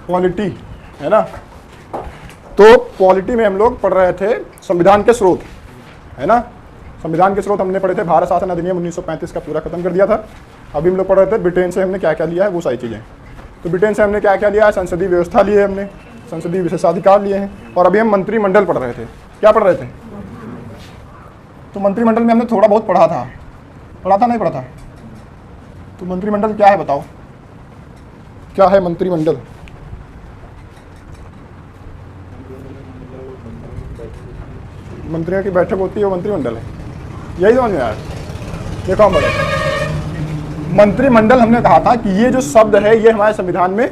Polity, है ना। तो पॉलिटी में हम लोग पढ़ रहे थे संविधान के स्रोत, है ना। संविधान के स्रोत हमने पढ़े थे, भारत शासन अधिनियम 1935 का पूरा खत्म कर दिया था। अभी हम लोग पढ़ रहे थे ब्रिटेन से हमने क्या क्या लिया है, वो सारी चीज़ें। तो ब्रिटेन से हमने क्या क्या लिया है, संसदीय व्यवस्था लिए हमने, संसदीय विशेषाधिकार लिए हैं। और अभी हम मंत्रिमंडल पढ़ रहे थे। क्या पढ़ रहे थे? तो मंत्रिमंडल में हमने थोड़ा बहुत पढ़ा था नहीं पढ़ा था? तो मंत्रिमंडल क्या है बताओ, क्या है मंत्रिमंडल? मंत्रियों की बैठक होती है, वो मंत्रिमंडल है, यही समझ में आया? देखो हम बोले मंत्रिमंडल, हमने कहा था कि ये जो शब्द है ये हमारे संविधान में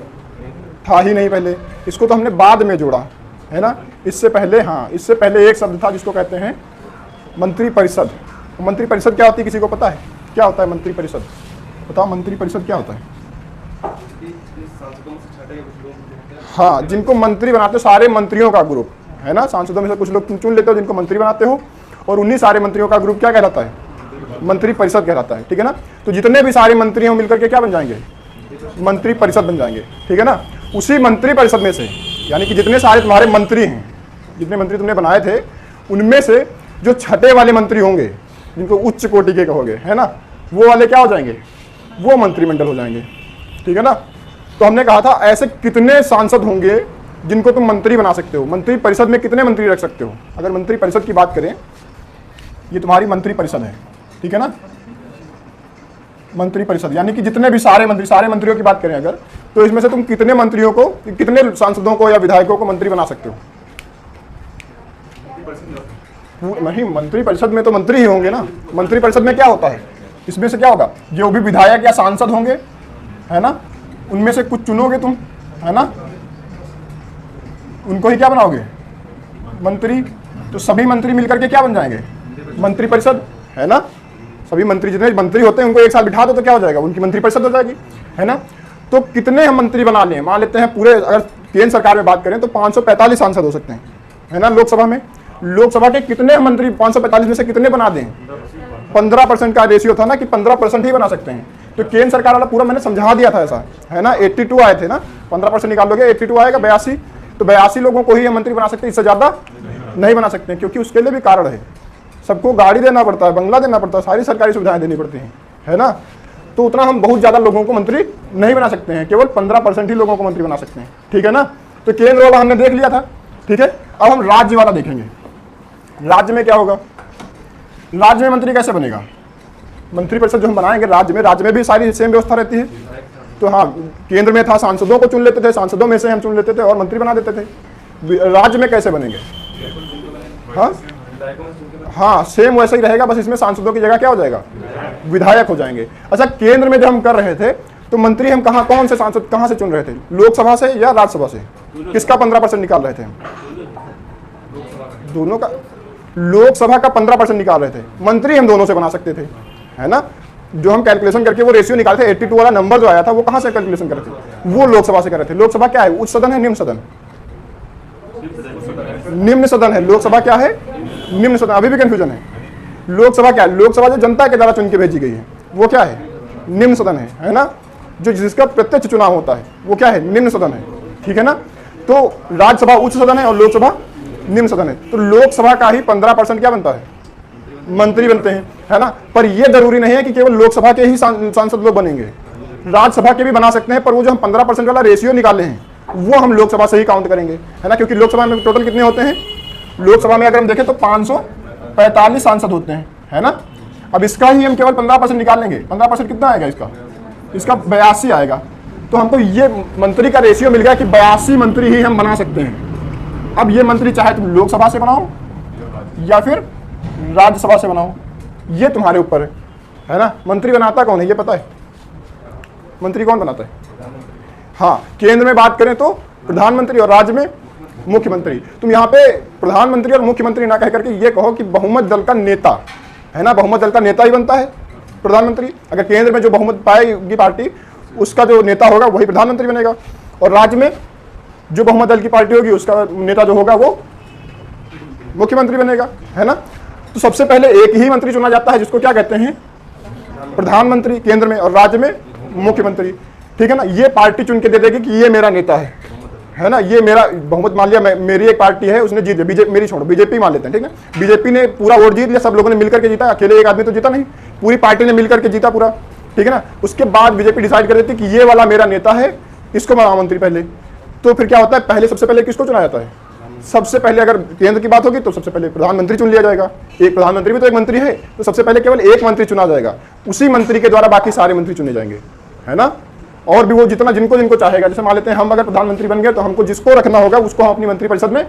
था ही नहीं पहले, इसको तो हमने बाद में जोड़ा, है ना। इससे पहले, हाँ, इससे पहले एक शब्द था जिसको कहते हैं मंत्रिपरिषद। मंत्रिपरिषद क्या होती है, किसी को पता है क्या होता है मंत्रिपरिषद? बताओ मंत्रिपरिषद क्या होता है? हाँ, जिनको मंत्री बनाते हो, सारे मंत्रियों का ग्रुप, है ना। सांसदों में से कुछ लोग तुम चुन लेते हो जिनको मंत्री बनाते हो, और उन्हीं सारे मंत्रियों का ग्रुप क्या कहलाता है? मंत्रिपरिषद कहलाता है, ठीक है ना। तो जितने भी सारे मंत्री हो मिलकर के क्या बन जाएंगे? मंत्रिपरिषद बन जाएंगे, ठीक है ना। उसी मंत्रिपरिषद में से, यानी कि जितने सारे तुम्हारे मंत्री हैं, जितने मंत्री तुमने बनाए थे, उनमें से जो छठे वाले मंत्री होंगे, जिनको उच्च कोटि के कहोगे, है ना, वो वाले क्या हो जाएंगे? वो मंत्रिमंडल हो जाएंगे, ठीक है ना। तो हमने कहा था ऐसे कितने सांसद होंगे जिनको तुम मंत्री बना सकते हो, मंत्रिपरिषद में कितने मंत्री रख सकते हो। अगर मंत्रिपरिषद की बात करें, ये तुम्हारी मंत्रिपरिषद है, ठीक है ना। मंत्रिपरिषद यानी कि जितने भी सारे मंत्रियों की बात करें अगर, तो इसमें से तुम कितने मंत्रियों को, कितने सांसदों को या विधायकों को मंत्री बना सकते हो? नहीं, मंत्रिपरिषद में तो मंत्री ही होंगे ना। मंत्रिपरिषद में क्या होता है, इसमें से क्या होगा, जो भी विधायक या सांसद होंगे, है ना, उनमें से कुछ चुनोगे तुम, है ना, उनको ही क्या बनाओगे? मंत्री। तो सभी मंत्री मिलकर के क्या बन जाएंगे? मंत्रिपरिषद, है ना। सभी मंत्री, जितने मंत्री होते हैं उनको एक साथ बिठा दो तो क्या हो जाएगा? उनकी मंत्रिपरिषद हो जाएगी, है ना। तो कितने हम मंत्री बना लें, मान लेते हैं पूरे, अगर केंद्र सरकार में बात करें तो 545 सांसद हो सकते हैं, है ना। लोकसभा में, लोकसभा के कितने मंत्री 545 में से कितने बना दें? 15% का रेशियो था ना कि 15% ही बना सकते हैं। तो केंद्र सरकार वाला पूरा मैंने समझा दिया था ऐसा, है ना। 82 आए थे ना, 15% निकाल लोगे 82 आएगा, 82। तो 82 लोगों को ही हम मंत्री बना सकते हैं, इससे ज़्यादा नहीं बना सकते हैं, क्योंकि उसके लिए भी कारण है। सबको गाड़ी देना पड़ता है, बंगला देना पड़ता है, सारी सरकारी सुविधाएं देनी पड़ती हैं, है ना। तो उतना हम बहुत ज़्यादा लोगों को मंत्री नहीं बना सकते हैं, केवल 15% ही लोगों को मंत्री बना सकते हैं, ठीक है ना। तो केंद्र वाला हमने देख लिया था, ठीक है। अब हम राज्य वाला देखेंगे। राज्य में क्या होगा? राज्य में मंत्री कैसे बनेगा? मंत्रिपरिषद जो हम बनाएंगे राज्य में भी सारी सेम व्यवस्था रहती है। तो हाँ, केंद्र में था, सांसदों को चुन लेते थे, सांसदों में से हम चुन लेते थे और मंत्री बना देते थे। राज्य में कैसे बनेंगे? हाँ, सेम वैसा ही रहेगा, बस इसमें सांसदों की जगह क्या हो जाएगा? विधायक हो जाएंगे। अच्छा, केंद्र में जब हम कर रहे थे तो मंत्री हम कौन से सांसद कहाँ से चुन रहे थे? लोकसभा से या राज्यसभा से? किसका 15% निकाल रहे थे हम? दोनों का। लोकसभा का 15% निकाल रहे थे, मंत्री हम दोनों से बना सकते थे, है ना। जो हम कैलकुलेशन करके वो रेशियो निकाले थे, 82 वाला नंबर जो आया था वो कहाँ से कैलकुलेशन करे थे? वो लोकसभा से कर रहे थे। लोकसभा क्या है, उच्च सदन है निम्न सदन? निम्न सदन है। लोकसभा क्या है? निम्न सदन। अभी भी कंफ्यूजन है। लोकसभा क्या है? लोकसभा जो जनता के द्वारा चुन के भेजी गई है वो क्या है? निम्न सदन है ना। जो जिसका प्रत्यक्ष चुनाव होता है वो क्या है? निम्न सदन है, ठीक है ना। तो राज्यसभा उच्च सदन है और लोकसभा निम्न सदन है। तो लोकसभा का ही 15% क्या बनता है? मंत्री बनते हैं, है ना। पर यह जरूरी नहीं है कि केवल लोकसभा के ही सांसद लोग बनेंगे, राज्यसभा के भी बना सकते हैं। पर वो जो हम 15% वाला रेशियो निकाले हैं वो हम लोकसभा से ही काउंट करेंगे, है ना। क्योंकि लोकसभा में टोटल कितने होते हैं? लोकसभा में अगर हम देखें तो 545 सांसद होते हैं, है ना। अब इसका ही हम केवल 15% निकाल लेंगे। 15% कितना आएगा इसका? 82 आएगा। तो हमको ये मंत्री का रेशियो मिल गया कि 82 मंत्री ही हम बना सकते हैं। अब ये मंत्री चाहे तुम लोकसभा से बनाओ या फिर राज्यसभा से बनाओ, ये तुम्हारे ऊपर है ना। मंत्री बनाता कौन है ये पता है? मंत्री कौन बनाता है? हाँ, केंद्र में बात करें तो प्रधानमंत्री और राज्य में मुख्यमंत्री। तुम यहाँ पे प्रधानमंत्री और मुख्यमंत्री ना कह करके ये कहो कि बहुमत दल का नेता, है ना। बहुमत दल का नेता ही बनता है प्रधानमंत्री। अगर केंद्र में जो बहुमत पाएगी पार्टी उसका जो नेता होगा वही प्रधानमंत्री बनेगा, और राज्य में जो बहुमत दल की पार्टी होगी उसका नेता जो होगा वो मुख्यमंत्री बनेगा, है ना। तो सबसे पहले एक ही मंत्री चुना जाता है जिसको क्या कहते हैं? प्रधानमंत्री केंद्र में, और राज्य में मुख्यमंत्री, ठीक है ना। ये पार्टी चुन के दे देगी कि ये मेरा नेता है, है ना, ये मेरा बहुमत मान लिया, मेरी एक पार्टी है उसने जीत, बीजेपी मेरी छोड़ो, बीजेपी मान लेते हैं, ठीक है, बीजेपी ने पूरा वोट जीत लिया, सब लोगों ने मिलकर के जीता, अकेले एक आदमी तो जीता नहीं, पूरी पार्टी ने मिलकर के जीता पूरा, ठीक है ना। उसके बाद बीजेपी डिसाइड कर देती है कि ये वाला मेरा नेता है, इसको महामंत्री पहले, तो फिर क्या होता है, पहले सबसे पहले किसको चुना जाता है, सबसे पहले अगर केंद्र की बात होगी तो सबसे पहले प्रधानमंत्री चुन लिया जाएगा, एक प्रधानमंत्री भी तो एक मंत्री है, तो सबसे पहले केवल एक मंत्री चुना जाएगा, उसी मंत्री के द्वारा बाकी सारे मंत्री चुने जाएंगे, है ना। और भी वो जितना जिनको जिनको चाहेगा, जैसे मान लेते हैं हम अगर प्रधानमंत्री बन गए तो हमको जिसको रखना होगा उसको हम अपनी मंत्रिपरिषद में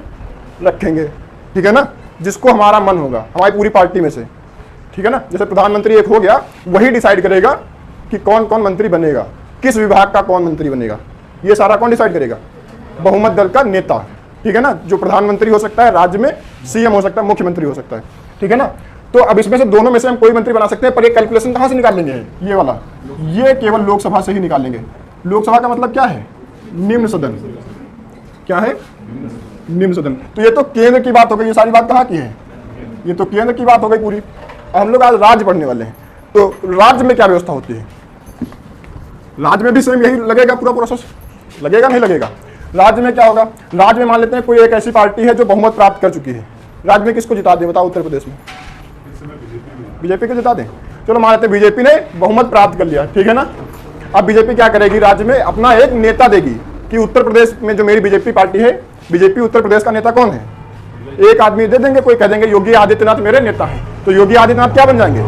रखेंगे, ठीक है ना, जिसको हमारा मन होगा हमारी पूरी पार्टी में से, ठीक है ना। जैसे प्रधानमंत्री एक हो गया, वही डिसाइड करेगा कि कौन कौन मंत्री बनेगा, किस विभाग का कौन मंत्री बनेगा, ये सारा कौन डिसाइड करेगा, बहुमत दल का नेता, ठीक है ना, जो प्रधानमंत्री हो सकता है, राज्य में सीएम हो सकता है, मुख्यमंत्री हो सकता है, ठीक है ना। तो अब इसमें से दोनों में से हम कोई मंत्री बना सकते हैं, पर ये कैलकुलेशन कहाँ से निकालेंगे, ये वाला, ये केवल लोकसभा से ही निकालेंगे। लोकसभा का मतलब क्या है, निम्न सदन, क्या है, निम्न सदन। तो ये तो केंद्र की बात हो गई, ये सारी बात कहाँ की है, ये तो केंद्र की बात हो गई पूरी। हम लोग आज राज्य पढ़ने वाले हैं, तो राज्य में क्या व्यवस्था होती है, राज्य में भी सेम यही लगेगा, पूरा प्रोसेस लगेगा, नहीं लगेगा। राज्य में क्या होगा, राज्य में मान लेते हैं कोई एक ऐसी पार्टी है जो बहुमत प्राप्त कर चुकी है, राज्य में किसको जिता दे, बताओ, उत्तर प्रदेश में बीजेपी को जिता दें, चलो मान लेते हैं बीजेपी ने बहुमत प्राप्त कर लिया, ठीक है ना। अब बीजेपी क्या करेगी, राज्य में अपना एक नेता देगी कि उत्तर प्रदेश में जो मेरी बीजेपी पार्टी है, बीजेपी उत्तर प्रदेश का नेता कौन है, एक आदमी दे देंगे, कोई कह देंगे योगी आदित्यनाथ मेरे नेता हैं, तो योगी आदित्यनाथ क्या बन जाएंगे,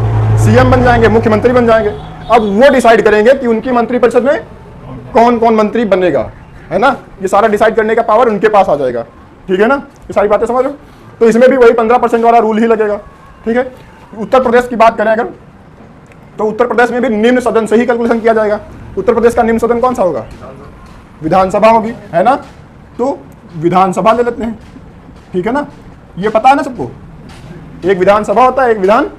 सीएम बन जाएंगे, मुख्यमंत्री बन जाएंगे। अब वो डिसाइड करेंगे कि उनकी मंत्रिपरिषद में कौन कौन मंत्री बनेगा, है ना, ये सारा डिसाइड करने का पावर उनके पास आ जाएगा, ठीक है ना, ये सारी बातें समझ लो। तो इसमें भी वही 15% वाला रूल ही लगेगा, ठीक है। उत्तर प्रदेश की बात करें अगर, तो उत्तर प्रदेश में भी निम्न सदन से ही कैलकुलेशन किया जाएगा। उत्तर प्रदेश का निम्न सदन कौन सा होगा, विधानसभा होगी, है ना, तो विधानसभा ले लेते हैं, ठीक है ना, ये पता है ना सबको, एक विधानसभा होता है, एक विधान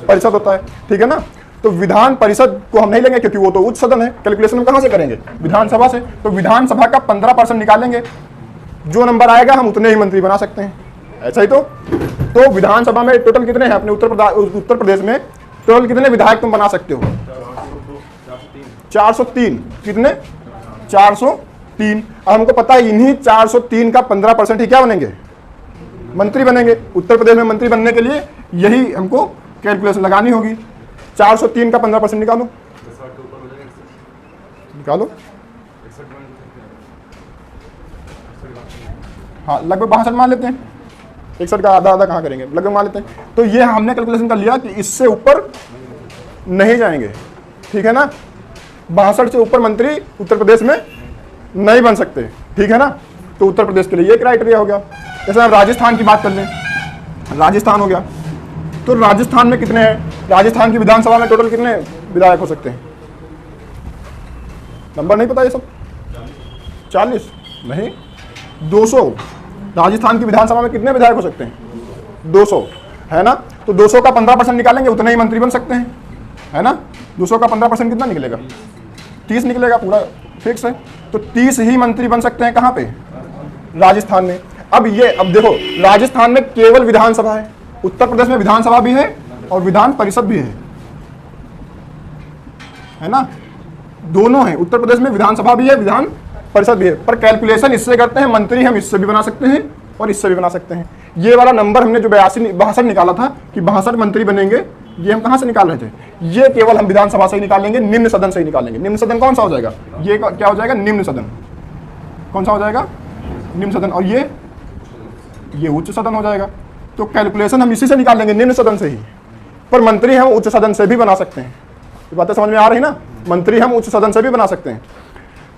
परिषद होता है, ठीक है ना। तो विधान परिषद को हम नहीं लेंगे क्योंकि वो तो उच्च सदन है, कैलकुलेशन हम कहाँ से करेंगे, विधानसभा से। तो विधानसभा का 15% निकालेंगे, जो नंबर आएगा हम उतने ही मंत्री बना सकते हैं, ऐसा ही। तो विधानसभा में टोटल कितने हैं अपने उत्तर प्रदेश में, टोटल कितने विधायक तुम बना सकते हो, 403, कितने, 403। अब हमको पता है इन्हीं 403 का 15% ही क्या बनेंगे, मंत्री बनेंगे। उत्तर प्रदेश में मंत्री बनने के लिए यही हमको कैलकुलेशन लगानी होगी, 403 का 15% निकालो, निकालो, हाँ लगभग 62 मान लेते हैं, 61 का आधा आधा कहाँ करेंगे, लगभग मान लेते हैं। तो ये हमने कैलकुलेशन कर लिया कि इससे ऊपर नहीं जाएंगे, ठीक है ना, 62 से ऊपर मंत्री उत्तर प्रदेश में नहीं बन सकते, ठीक है ना। तो उत्तर प्रदेश के लिए ये क्राइटेरिया हो गया। जैसे हम राजस्थान की बात कर लें, राजस्थान हो गया, तो राजस्थान में कितने हैं, राजस्थान की विधानसभा में टोटल कितने विधायक हो सकते हैं, नंबर नहीं पता ये सब, 40 नहीं 200। राजस्थान की विधानसभा में कितने विधायक हो सकते हैं, 200, है ना। तो 200 का 15% निकालेंगे, उतने ही मंत्री बन सकते हैं, है ना। 200 का 15% कितना निकलेगा, 30 निकलेगा, पूरा फिक्स है। तो 30 ही मंत्री बन सकते हैं, कहाँ पे, राजस्थान में। अब देखो, राजस्थान में केवल विधानसभा है, उत्तर प्रदेश में विधानसभा भी है और विधान परिषद भी है ना, दोनों है। उत्तर प्रदेश में विधानसभा भी है, विधान परिषद भी है, पर कैलकुलेशन इससे करते हैं, मंत्री हम इससे भी बना सकते हैं और इससे भी बना सकते हैं। ये वाला नंबर हमने जो 62 निकाला था कि 62 मंत्री बनेंगे, ये हम कहाँ से निकाल रहे थे, ये केवल हम विधानसभा से ही निकालेंगे, निम्न सदन से ही निकालेंगे। निम्न सदन कौन सा हो जाएगा, ये क्या हो जाएगा, निम्न सदन कौन सा हो जाएगा, निम्न सदन, और ये उच्च सदन हो जाएगा। तो कैलकुलेशन हम इसी से निकालेंगे, निम्न सदन से ही, पर मंत्री हम उच्च सदन से भी बना सकते हैं। ये बातें समझ में आ रही ना, मंत्री हम उच्च सदन से भी बना सकते हैं,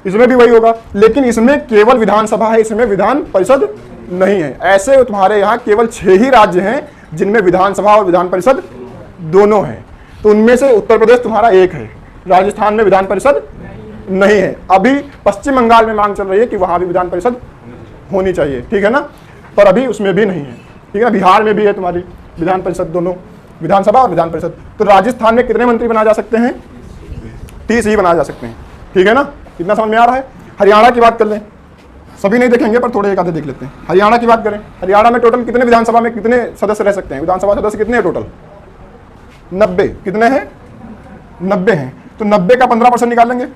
इसमें भी वही होगा। लेकिन इसमें केवल विधानसभा है, इसमें विधान परिषद नहीं है। ऐसे तुम्हारे यहाँ केवल 6 ही राज्य हैं जिनमें विधानसभा और विधान परिषद दोनों हैं। तो उनमें से उत्तर प्रदेश तुम्हारा एक है, राजस्थान में विधान परिषद नहीं है। अभी पश्चिम बंगाल में मांग चल रही है कि वहाँ भी विधान परिषद होनी चाहिए, ठीक है ना, पर अभी उसमें भी नहीं है, ठीक है। बिहार में भी है तुम्हारी विधान परिषद, दोनों विधानसभा और विधान परिषद। तो राजस्थान में कितने मंत्री बनाए जा सकते हैं, 30 ही बनाए जा सकते हैं, ठीक है ना। कितना समझ में आ रहा है। हरियाणा की बात कर लें, सभी नहीं देखेंगे पर थोड़े एक आधे देख लेते हैं। हरियाणा की बात करें, हरियाणा में टोटल कितने विधानसभा में कितने सदस्य रह सकते हैं, विधानसभा सदस्य कितने हैं टोटल, 90, कितने हैं, 90 हैं। तो 90 का 15% निकाल लेंगे,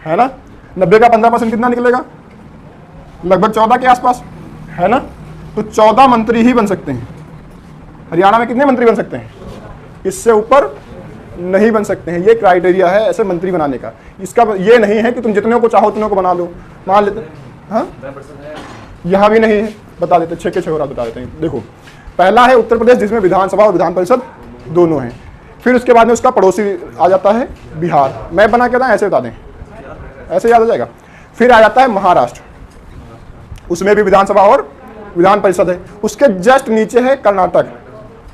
है ना। 90 का 15% कितना निकलेगा, लगभग 14 के आसपास, है ना। तो 14 मंत्री ही बन सकते हैं। हरियाणा में कितने मंत्री बन सकते हैं? इससे ऊपर नहीं बन सकते हैं। ये क्राइटेरिया है ऐसे मंत्री बनाने का। इसका ये नहीं है कि तुम जितने को चाहो उतने को बना लो। मान लेते, हाँ यहाँ भी नहीं है, बता देते 6 के 6 और बता देते हैं। देखो, पहला है उत्तर प्रदेश, जिसमें विधानसभा और विधान परिषद दोनों हैं। फिर उसके बाद में उसका पड़ोसी आ जाता है बिहार। मैं बना के ऐसे बता दें, ऐसे याद हो जाएगा। फिर आ जाता है महाराष्ट्र, उसमें भी विधानसभा और विधान परिषद है। उसके जस्ट नीचे है कर्नाटक,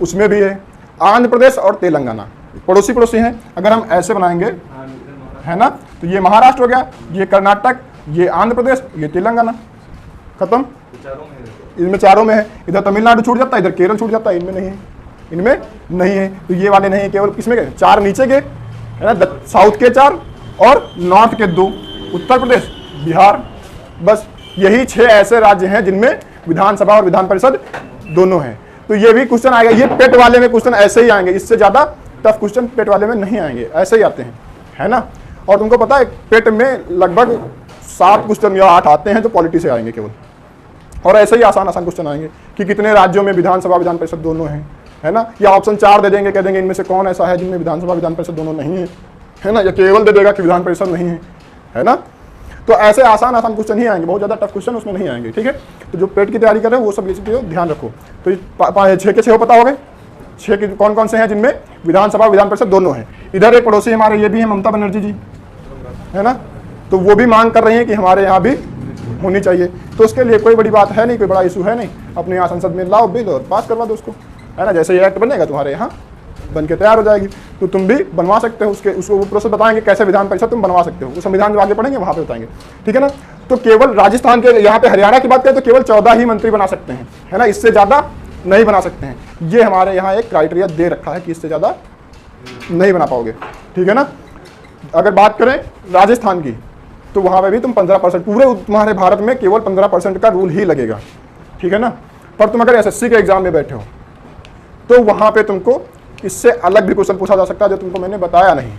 उसमें भी है। आंध्र प्रदेश और तेलंगाना पड़ोसी पड़ोसी हैं। अगर हम ऐसे बनाएंगे, है ना, तो ये महाराष्ट्र हो गया, ये कर्नाटक, ये आंध्र प्रदेश, ये तेलंगाना, खत्म। इनमें चारों में है। इधर तमिलनाडु छूट जाता है, इधर केरल छूट जाता है, इनमें नहीं है, इनमें नहीं है। तो ये वाले नहीं है, केवल किसमें गए? 4 नीचे के, है ना, साउथ के 4 और नॉर्थ के 2, उत्तर प्रदेश, बिहार। बस यही 6 ऐसे राज्य हैं जिनमें विधानसभा और विधान परिषद दोनों हैं। तो ये भी क्वेश्चन आएगा। ये पेट वाले में क्वेश्चन ऐसे ही आएंगे, इससे ज्यादा टफ क्वेश्चन पेट वाले में नहीं आएंगे, ऐसे ही आते हैं, है ना। और तुमको पता है पेट में लगभग 7 क्वेश्चन या 8 आते हैं जो पॉलिटी से आएंगे केवल। और ऐसे ही आसान आसान क्वेश्चन आएंगे कि कितने राज्यों में विधानसभा विधान परिषद दोनों हैं, है ना। या ऑप्शन 4 दे देंगे, कह देंगे इनमें से कौन ऐसा है जिनमें विधानसभा विधान परिषद दोनों नहीं है ना। या केवल दे देगा कि विधान परिषद नहीं है ना। तो ऐसे आसान आसान क्वेश्चन ही आएंगे, बहुत ज़्यादा टफ क्वेश्चन उसमें नहीं आएंगे, ठीक है। तो जो पेट की तैयारी कर रहे हो वो सब ये चीज़ें ध्यान रखो। तो 6 के 6 पता हो गए। 6 के कौन कौन से हैं जिनमें विधानसभा विधान परिषद दोनों हैं। इधर एक पड़ोसी हमारे ये भी है, ममता बनर्जी जी, है ना। तो वो भी मांग कर रही हैं कि हमारे यहाँ भी होनी चाहिए। तो उसके लिए कोई बड़ी बात है नहीं, कोई बड़ा इशू है नहीं। अपने यहाँ संसद में लाओ बिल और पास करवा दो उसको, है ना। जैसे ये एक्ट बनेगा तुम्हारे यहाँ बन के तैयार हो जाएगी, तो तुम भी बनवा सकते हो। उसको वो प्रोसेस बताएंगे कैसे विधान परिषद तुम बनवा सकते हो। वो संविधान जो आगे पढ़ेंगे वहाँ पे बताएंगे, ठीक है ना। तो केवल राजस्थान के, यहाँ पे हरियाणा की बात करें तो केवल 14 ही मंत्री बना सकते हैं, है ना। इससे ज़्यादा नहीं बना सकते हैं। ये हमारे यहाँ एक क्राइटेरिया दे रखा है कि इससे ज़्यादा नहीं बना पाओगे, ठीक है ना। अगर बात करें राजस्थान की, तो वहाँ पे भी तुम 15%, पूरे तुम्हारे भारत में केवल 15% का रूल ही लगेगा, ठीक है ना। पर तुम अगर एसएससी के एग्जाम में बैठे हो तो वहाँ पे तुमको इससे अलग भी क्वेश्चन पूछा जा सकता है जो तुमको मैंने बताया नहीं।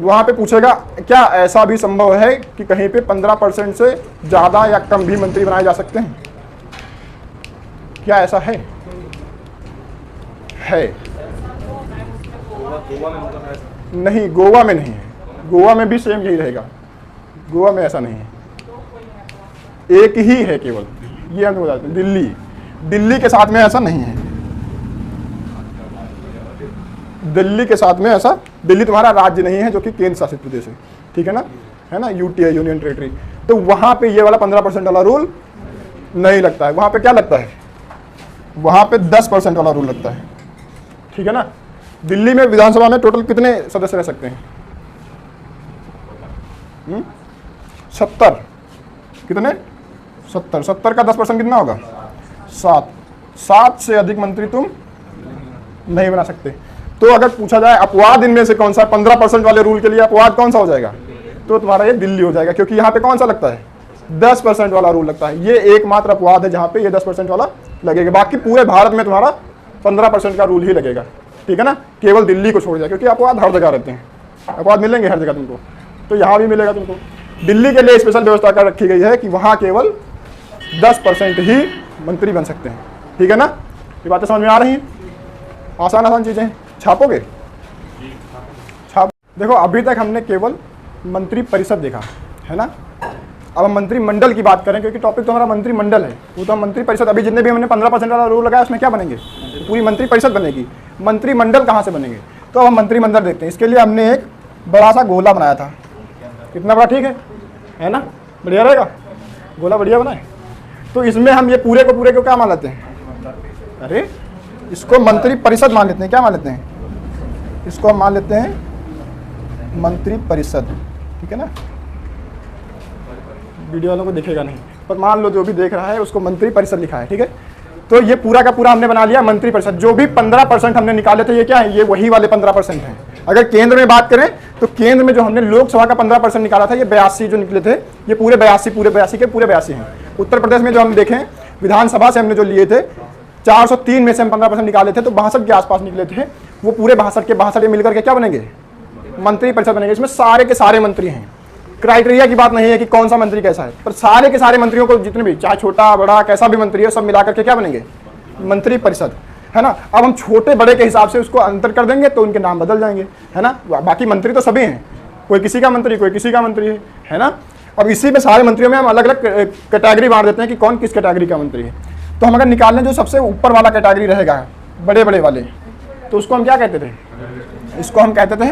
वहाँ पे पूछेगा क्या ऐसा भी संभव है कि कहीं पे 15% से ज़्यादा या कम भी मंत्री बनाए जा सकते हैं? क्या ऐसा है? नहीं, गोवा में नहीं है। गोवा में भी सेम यही रहेगा। गोवा में ऐसा नहीं है, एक ही है केवल। ये हम बताते हैं दिल्ली के साथ में ऐसा नहीं है। दिल्ली के साथ में ऐसा, दिल्ली तुम्हारा राज्य नहीं है जो कि केंद्र शासित प्रदेश है, ठीक है ना, यूटी है, यूनियन टेरिटरी। तो वहां पे ये वाला 15% वाला रूल नहीं लगता है। वहां पे क्या लगता है? वहां पे 10% वाला रूल लगता है, ठीक है ना। दिल्ली में विधानसभा में टोटल कितने सदस्य रह सकते हैं? 70। कितने? 70। 70 का 10% कितना होगा? 7 से अधिक मंत्री तुम नहीं बना सकते। तो अगर पूछा जाए अपवाद इनमें से कौन सा, 15% वाले रूल के लिए अपवाद कौन सा हो जाएगा, तो तुम्हारा ये दिल्ली हो जाएगा, क्योंकि यहाँ पे कौन सा लगता है? 10% वाला रूल लगता है। ये एकमात्र अपवाद है जहाँ पे ये 10% वाला लगेगा। बाकी पूरे भारत में तुम्हारा 15% का रूल ही लगेगा, ठीक है ना। केवल दिल्ली को छोड़ दिया, क्योंकि अपवाद हर जगह रहते हैं, अपवाद मिलेंगे हर जगह तुमको, तो यहाँ भी मिलेगा तुमको। दिल्ली के लिए स्पेशल व्यवस्था कर रखी गई है कि वहाँ केवल 10% ही मंत्री बन सकते हैं, ठीक है ना। ये बातें समझ में आ रही हैं? आसान आसान चीज़ें हैं। छापोगे? छाप। देखो, अभी तक हमने केवल मंत्री परिषद देखा, है ना। अब हम मंत्रिमंडल की बात करें, क्योंकि टॉपिक तो हमारा मंत्रिमंडल है। वो तो हम मंत्री परिषद, अभी जितने भी हमने 15% वाला रूल लगाया उसमें क्या बनेंगे? पूरी मंत्री परिषद बनेगी। मंत्रिमंडल कहाँ से बनेंगे? तो अब हम मंत्रिमंडल देखते हैं। इसके लिए हमने एक बड़ा सा गोला बनाया था। कितना बड़ा? ठीक है ना, बढ़िया रहेगा। गोला बढ़िया बना है। तो इसमें हम ये पूरे को क्या मान लेते हैं? अरे इसको मंत्री परिषद मान लेते हैं। क्या मान लेते हैं? इसको हम मान लेते हैं मंत्री परिषद, ठीक है ना। वीडियो वालों को दिखेगा नहीं, पर मान लो जो भी देख रहा है उसको मंत्री परिषद लिखा है, ठीक है। तो ये पूरा का पूरा हमने बना लिया मंत्री परिषद। जो भी 15% हमने निकाले थे, ये क्या है? ये वही वाले 15% हैं। अगर केंद्र में बात करें तो केंद्र में जो हमने लोकसभा का 15% निकाला था, ये 82 जो निकले थे, ये पूरे 82 हैं। उत्तर प्रदेश में जो हम देखें विधानसभा से हमने जो लिए थे 403 में से हम 15% निकाले थे, तो 62 के आसपास निकले थे। वो पूरे 62 के 62 मिलकर के क्या बनेंगे? मंत्री परिषद बनेंगे। इसमें सारे के सारे मंत्री हैं, क्राइटेरिया की बात नहीं है कि कौन सा मंत्री कैसा है, पर सारे के सारे मंत्रियों को, जितने भी, चाहे छोटा बड़ा कैसा भी मंत्री है, सब मिलाकर के क्या बनेंगे, मंत्री परिषद, है ना। अब हम छोटे बड़े के हिसाब से उसको अंतर कर देंगे तो उनके नाम बदल जाएंगे, है ना। बाकी मंत्री तो सभी हैं, कोई किसी का मंत्री, कोई किसी का मंत्री है ना। अब इसी में सारे मंत्रियों में हम अलग अलग कैटेगरी बांट देते हैं कि कौन किस कैटेगरी का मंत्री है। तो हम अगर निकाल लें जो सबसे ऊपर वाला कैटेगरी रहेगा, बड़े बड़े वाले, तो उसको हम क्या कहते थे, इसको हम कहते थे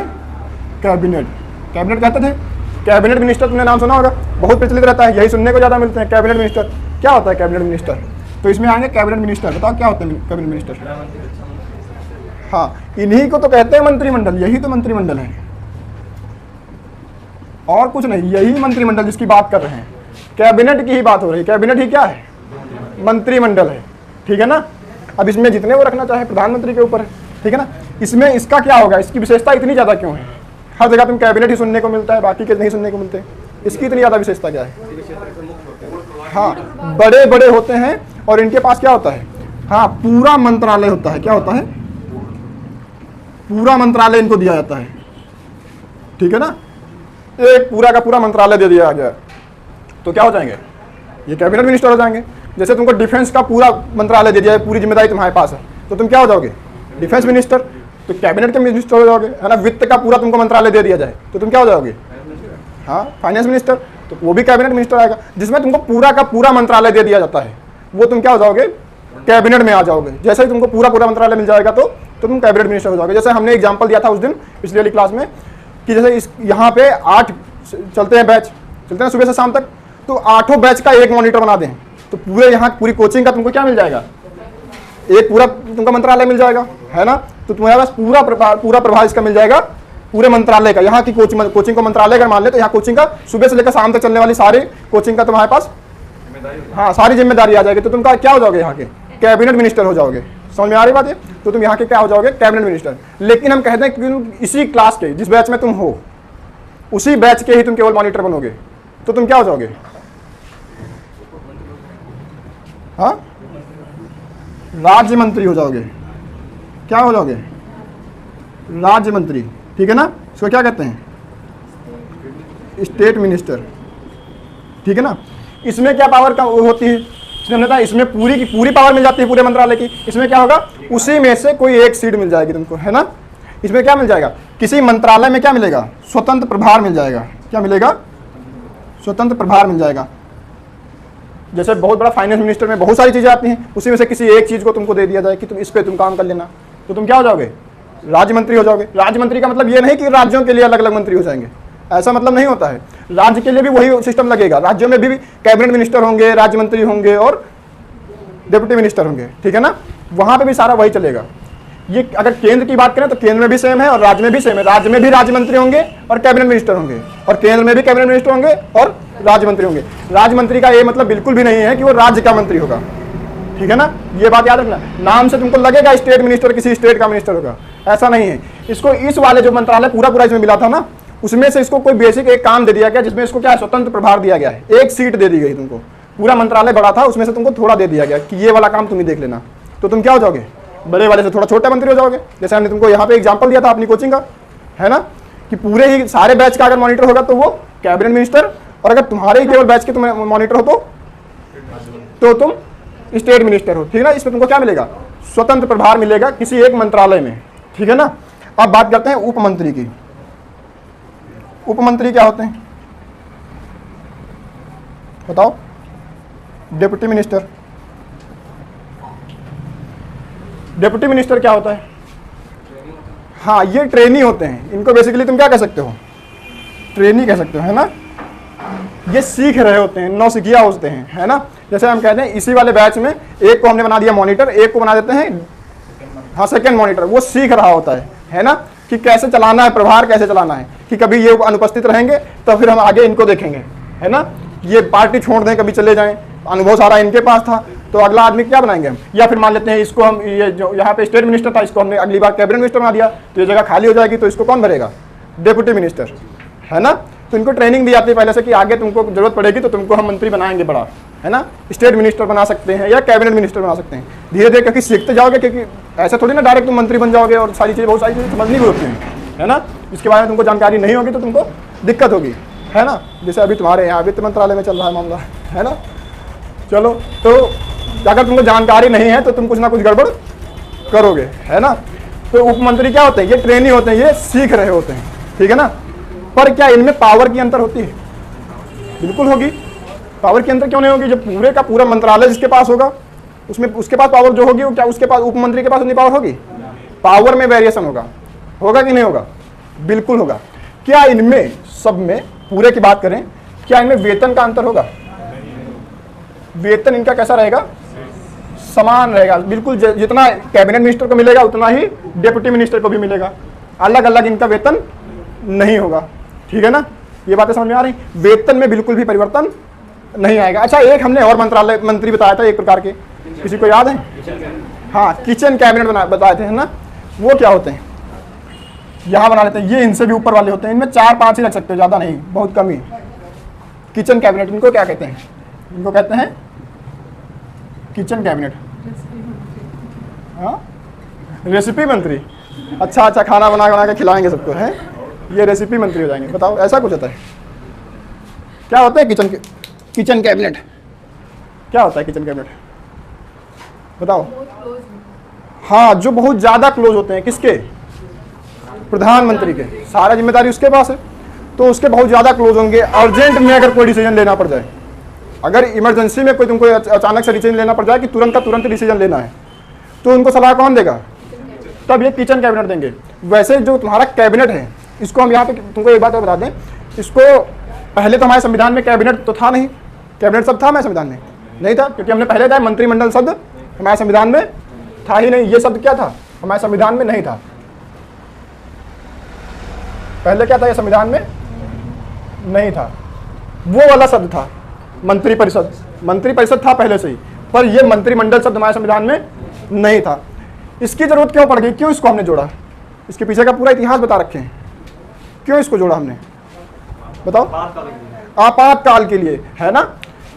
कैबिनेट। कैबिनेट कहते थे। कैबिनेट मिनिस्टर तुमने नाम सुना होगा, बहुत प्रचलित रहता है, यही सुनने को ज़्यादा मिलते हैं। कैबिनेट मिनिस्टर क्या होता है, कैबिनेट मिनिस्टर, तो इसमें आएंगे कैबिनेट मिनिस्टर। बताओ क्या होता है कैबिनेट मिनिस्टर? हाँ, इन्हीं को तो कहते हैं मंत्रिमंडल, यही तो मंत्रिमंडल है और कुछ नहीं, यही मंत्रिमंडल जिसकी बात कर रहे हैं, कैबिनेट की ही बात हो रही है। कैबिनेट ही क्या है, मंत्रिमंडल है, ठीक है ना। अब इसमें जितने वो रखना चाहे प्रधानमंत्री के ऊपर है, ठीक है ना। इसमें इसका क्या होगा, इसकी विशेषता इतनी ज़्यादा क्यों है? हर जगह तुम कैबिनेट ही सुनने को मिलता है, बाकी के नहीं सुनने को मिलते, इसकी इतनी ज़्यादा विशेषता क्या है? हाँ, बड़े बड़े होते हैं और इनके पास क्या होता है, हाँ, पूरा मंत्रालय होता है। क्या होता है? पूरा मंत्रालय इनको दिया जाता है, ठीक है ना। एक पूरा का पूरा मंत्रालय दे दिया गया तो क्या हो जाएंगे, ये कैबिनेट मिनिस्टर हो जाएंगे। जैसे तुमको डिफेंस का पूरा मंत्रालय दे दिया है, पूरी जिम्मेदारी तुम्हारे पास है, तो तुम क्या हो जाओगे, डिफेंस मिनिस्टर। तो कैबिनेट के मिनिस्टर हो जाओगे, है ना। वित्त का पूरा तुमको मंत्रालय दे दिया जाए तो तुम क्या हो जाओगे, हाँ, फाइनेंस मिनिस्टर, तो वो भी कैबिनेट मिनिस्टर आएगा। जिसमें तुमको पूरा का पूरा मंत्रालय दे दिया जाता है वो तुम क्या हो जाओगे, कैबिनेट में आ जाओगे। जैसे ही तुमको पूरा पूरा मंत्रालय मिल जाएगा तो तुम कैबिनेट मिनिस्टर हो जाओगे। जैसे हमने एग्जाम्पल दिया था उस दिन पिछली वाली क्लास में कि जैसे इस यहाँ पे 8 चलते हैं बैच, चलते हैं सुबह से शाम तक, तो 8 बैच का एक मॉनिटर बना दें तो पूरे यहाँ पूरी कोचिंग का तुमको क्या मिल जाएगा, एक पूरा तुमका मंत्रालय मिल जाएगा, है ना। तो तुम्हारे पास पूरा प्रभाव इसका मिल जाएगा, पूरे मंत्रालय का। यहाँ की कोचिंग को मंत्रालय अगर मान ले तो यहाँ कोचिंग का सुबह से लेकर शाम तक चलने वाली सारी कोचिंग का तुम्हारे पास, हाँ, सारी जिम्मेदारी आ जाएगी। तो तुम क्या हो जाओगे, यहाँ के कैबिनेट मिनिस्टर हो जाओगे। समझ में आ रही बात है? तो तुम यहाँ के क्या हो जाओगे, कैबिनेट मिनिस्टर। लेकिन हम कहते हैं कि तुम इसी क्लास के, जिस बैच में तुम हो, उसी बैच के ही तुम केवल मॉनिटर बनोगे, तो तुम क्या हो जाओगे, हाँ, राज्य मंत्री हो जाओगे। क्या हो जाओगे, राज्य मंत्री, ठीक है ना। इसको क्या कहते हैं, स्टेट मिनिस्टर, ठीक है ना। इसमें क्या पावर का होती है, इसमें पूरी की पूरी पावर मिल जाती है पूरे मंत्रालय की। इसमें क्या होगा, उसी में से कोई एक सीट मिल जाएगी तुमको, है ना। इसमें क्या मिल जाएगा, किसी मंत्रालय में क्या मिलेगा, स्वतंत्र प्रभार मिल जाएगा। क्या मिलेगा, स्वतंत्र प्रभार मिल जाएगा। जैसे बहुत बड़ा फाइनेंस मिनिस्टर में बहुत सारी चीजें आती हैं, उसी में से किसी एक चीज को तुमको दे दिया जाए कि तुम इस पे तुम काम कर लेना, तो तुम क्या हो जाओगे, राज्य मंत्री हो जाओगे। राज्य मंत्री का मतलब ये नहीं कि राज्यों के लिए अलग अलग मंत्री हो जाएंगे, ऐसा मतलब नहीं होता है। राज्य के लिए भी वही सिस्टम लगेगा, राज्यों में भी कैबिनेट मिनिस्टर होंगे, राज्य मंत्री होंगे और डिप्टी मिनिस्टर होंगे, ठीक है ना। वहां पे भी सारा वही चलेगा। ये अगर केंद्र की बात करें तो केंद्र में भी सेम है और राज्य में भी सेम है। राज्य में भी राज्य मंत्री होंगे और कैबिनेट मिनिस्टर होंगे, और केंद्र में भी कैबिनेट मिनिस्टर होंगे और राज्य मंत्री होंगे। राज्य मंत्री का ये मतलब बिल्कुल भी नहीं है कि वो राज्य का मंत्री होगा, ठीक है ना। ये बात याद रखना, नाम से तुमको लगेगा स्टेट मिनिस्टर किसी स्टेट का मिनिस्टर होगा, ऐसा नहीं है। इसको इस वाले जो मंत्रालय पूरा इसमें मिला था ना, उसमें से इसको कोई बेसिक एक काम दे दिया गया, जिसमें इसको क्या स्वतंत्र प्रभार दिया गया है। एक सीट दे दी गई तुमको, पूरा मंत्रालय बड़ा था, उसमें से तुमको थोड़ा दे दिया गया कि ये वाला काम तुम ही देख लेना। तो तुम क्या हो जाओगे, बड़े वाले से थोड़ा छोटे मंत्री हो जाओगे। जैसे हमने तुमको यहाँ पे एग्जांपल दिया था अपनी कोचिंग का, है ना, कि पूरे ही सारे बैच का अगर मॉनिटर होगा तो वो कैबिनेट मिनिस्टर, और अगर तुम्हारे ही केवल बैच के तुम मॉनिटर हो तो तुम स्टेट मिनिस्टर हो, ठीक है ना। इसमें तुमको क्या मिलेगा, स्वतंत्र प्रभार मिलेगा किसी एक मंत्रालय में, ठीक है ना। अब बात करते हैं उप मंत्री की। उप मंत्री क्या होते हैं, बताओ। Deputy minister. डिप्टी मिनिस्टर क्या होता है, हाँ, ये ट्रेनी होते हैं। इनको बेसिकली तुम क्या कह सकते हो, ट्रेनी कह सकते हो, है ना। ये सीख रहे होते हैं, नौसिखिया होते हैं, है ना। जैसे हम कहते हैं इसी वाले बैच में एक को हमने बना दिया मॉनिटर, एक को बना देते हैं, हाँ, सेकंड मॉनिटर। वो सीख रहा होता है ना, कि कैसे चलाना है, प्रभार कैसे चलाना है, कि कभी ये अनुपस्थित रहेंगे तो फिर हम आगे इनको देखेंगे, है ना। ये पार्टी छोड़ दें, कभी चले जाएं, अनुभव सारा इनके पास था, तो अगला आदमी क्या बनाएंगे हम। या फिर मान लेते हैं इसको हम, ये जो यहाँ पे स्टेट मिनिस्टर था, इसको हमने अगली बार कैबिनेट मिनिस्टर बना दिया, तो ये जगह खाली हो जाएगी, तो इसको कौन भरेगा, डिप्टी मिनिस्टर, है ना। तो इनको ट्रेनिंग दी जाती है पहले से कि आगे तुमको जरूरत पड़ेगी तो तुमको हम मंत्री बनाएंगे बड़ा, है ना। स्टेट मिनिस्टर बना सकते हैं या कैबिनेट मिनिस्टर बना सकते हैं। धीरे धीरे क्योंकि सीखते जाओगे, क्योंकि ऐसा थोड़ी ना डायरेक्ट तुम मंत्री बन जाओगे और सारी चीज़ें, बहुत सारी चीज़ें समझनी भी होती हैं, है ना। इसके बारे में तुमको जानकारी नहीं होगी तो तुमको दिक्कत होगी। है ना। जैसे अभी तुम्हारे यहाँ वित्त मंत्रालय में चल रहा है मामला, है ना। चलो, तो अगर तुमको जानकारी नहीं है तो तुम कुछ ना कुछ गड़बड़ करोगे, है ना। तो उप मंत्री क्या होते हैं, ये ट्रेनी होते हैं, ये सीख रहे होते हैं, ठीक है ना। पर क्या इनमें पावर की अंतर होती है? बिल्कुल होगी। पावर की अंतर क्यों नहीं होगी? जब पूरे का पूरा मंत्रालय जिसके पास होगा उसमें उसके पास पावर जो होगी, वो क्या उसके पास उप मंत्री के पास उतनी पावर होगी? पावर में वेरिएशन होगा कि नहीं होगा? बिल्कुल होगा। क्या इनमें सब में, पूरे की बात करें, क्या इनमें वेतन का अंतर होगा? वेतन इनका कैसा रहेगा? समान रहेगा, बिल्कुल। जितना कैबिनेट मिनिस्टर को मिलेगा उतना ही डिप्टी मिनिस्टर को भी मिलेगा। अलग अलग इनका वेतन नहीं होगा, ठीक है ना। ये बातें समझ में आ रही? वेतन में बिल्कुल भी परिवर्तन नहीं आएगा। अच्छा, एक हमने और मंत्री बताया था एक प्रकार के, किसी को याद है? हाँ, किचन कैबिनेट बताए थे, है ना। वो क्या होते हैं? यहाँ बना लेते हैं, ये इनसे भी ऊपर वाले होते हैं। इनमें 4-5 ही रख सकते हो, ज़्यादा नहीं, बहुत कम ही। किचन कैबिनेट इनको क्या कहते हैं? इनको कहते हैं किचन कैबिनेट। हाँ, रेसिपी मंत्री। अच्छा अच्छा, खाना बना के खिलाएंगे सबको, है। ये रेसिपी मंत्री हो जाएंगे। बताओ, ऐसा कुछ होता है? क्या होता है किचन कैबिनेट? क्या होता है किचन कैबिनेट? बताओ। हाँ, जो बहुत ज़्यादा क्लोज होते हैं, किसके? प्रधानमंत्री के। सारा जिम्मेदारी उसके पास है, तो उसके बहुत ज़्यादा क्लोज होंगे। अर्जेंट में अगर कोई डिसीजन लेना पड़ जाए, अगर इमरजेंसी में कोई तुमको अचानक से डिसीजन लेना पड़ जाए कि तुरंत का तुरंत डिसीजन लेना है, तो उनको सलाह कौन देगा? तब ये किचन कैबिनेट देंगे। वैसे जो तुम्हारा कैबिनेट है, इसको हम यहाँ पे तुमको एक बात और बता दें, इसको पहले तो हमारे संविधान में कैबिनेट तो था नहीं। कैबिनेट शब्द था हमारे संविधान में? नहीं था, क्योंकि हमने पहले कहा मंत्रिमंडल शब्द हमारे संविधान में था ही नहीं। ये शब्द क्या था? हमारे संविधान में नहीं था। पहले क्या था? ये संविधान में नहीं था। वो वाला शब्द था मंत्रिपरिषद। मंत्रिपरिषद था पहले से ही, पर ये मंत्रिमंडल शब्द हमारे संविधान में नहीं था। इसकी जरूरत क्यों पड़ गई? क्यों इसको हमने जोड़ा? इसके पीछे का पूरा इतिहास बता रखे हैं। क्यों इसको जोड़ा हमने? बताओ। आपातकाल के लिए, है ना।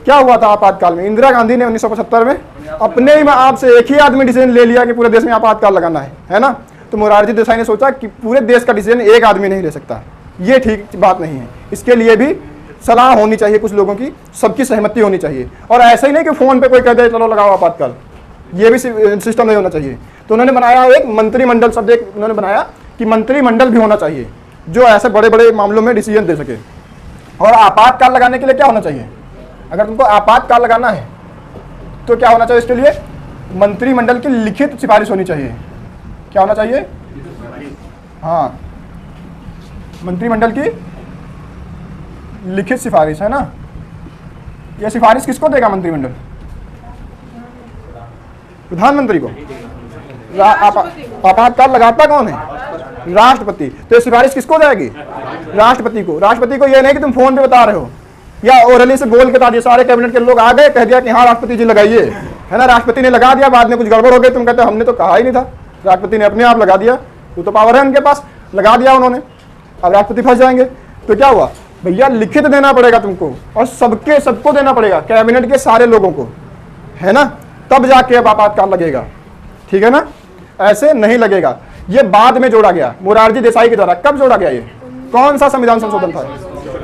क्या हुआ था आपातकाल में? इंदिरा गांधी ने 1975 में अपने ही आप से एक ही आदमी डिसीजन ले लिया कि पूरे देश में आपातकाल लगाना है ना। तो मोरारजी देसाई ने सोचा कि पूरे देश का डिसीजन एक आदमी नहीं ले सकता, ये ठीक बात नहीं है। इसके लिए भी सलाह होनी चाहिए कुछ लोगों की, सबकी सहमति होनी चाहिए। और ऐसा ही नहीं कि फोन पे कोई कह दे चलो लगाओ आपातकाल, ये भी सिस्टम नहीं होना चाहिए। तो उन्होंने बनाया एक मंत्रिमंडल शब्द, एक उन्होंने बनाया कि मंत्रिमंडल भी होना चाहिए जो ऐसे बड़े बड़े मामलों में डिसीजन दे सके। और आपातकाल लगाने के लिए क्या होना चाहिए? अगर तुमको आपातकाल लगाना है तो क्या होना चाहिए? इसके लिए मंत्रिमंडल की लिखित सिफारिश होनी चाहिए। क्या होना चाहिए? हाँ, मंत्रिमंडल की लिखित सिफारिश, है ना। यह सिफारिश किसको देगा मंत्रिमंडल? प्रधानमंत्री को। आपातकाल लगाता कौन है? राष्ट्रपति। तो ये सिफारिश किसको जाएगी? राष्ट्रपति को। राष्ट्रपति को ये नहीं कि तुम फोन पे बता रहे हो या ओरली से बोल के बता दिया, सारे कैबिनेट के लोग आ गए, कह दिया कि हाँ राष्ट्रपति जी लगाइए, है ना। राष्ट्रपति ने लगा दिया, बाद में कुछ गड़बड़ हो गई, तुम कहते हमने तो कहा ही नहीं था, राष्ट्रपति ने अपने आप लगा दिया। वो तो पावर है उनके पास, लगा दिया उन्होंने। अब राष्ट्रपति फंस जाएंगे। तो क्या हुआ भैया? लिखित देना पड़ेगा तुमको, और सबको देना पड़ेगा, कैबिनेट के सारे लोगों को, है ना। तब जाके अब आपातकाल लगेगा, ठीक है ना। ऐसे नहीं लगेगा। ये बाद में जोड़ा गया मोरारजी देसाई के द्वारा। कब जोड़ा गया? ये कौन सा संविधान संशोधन था?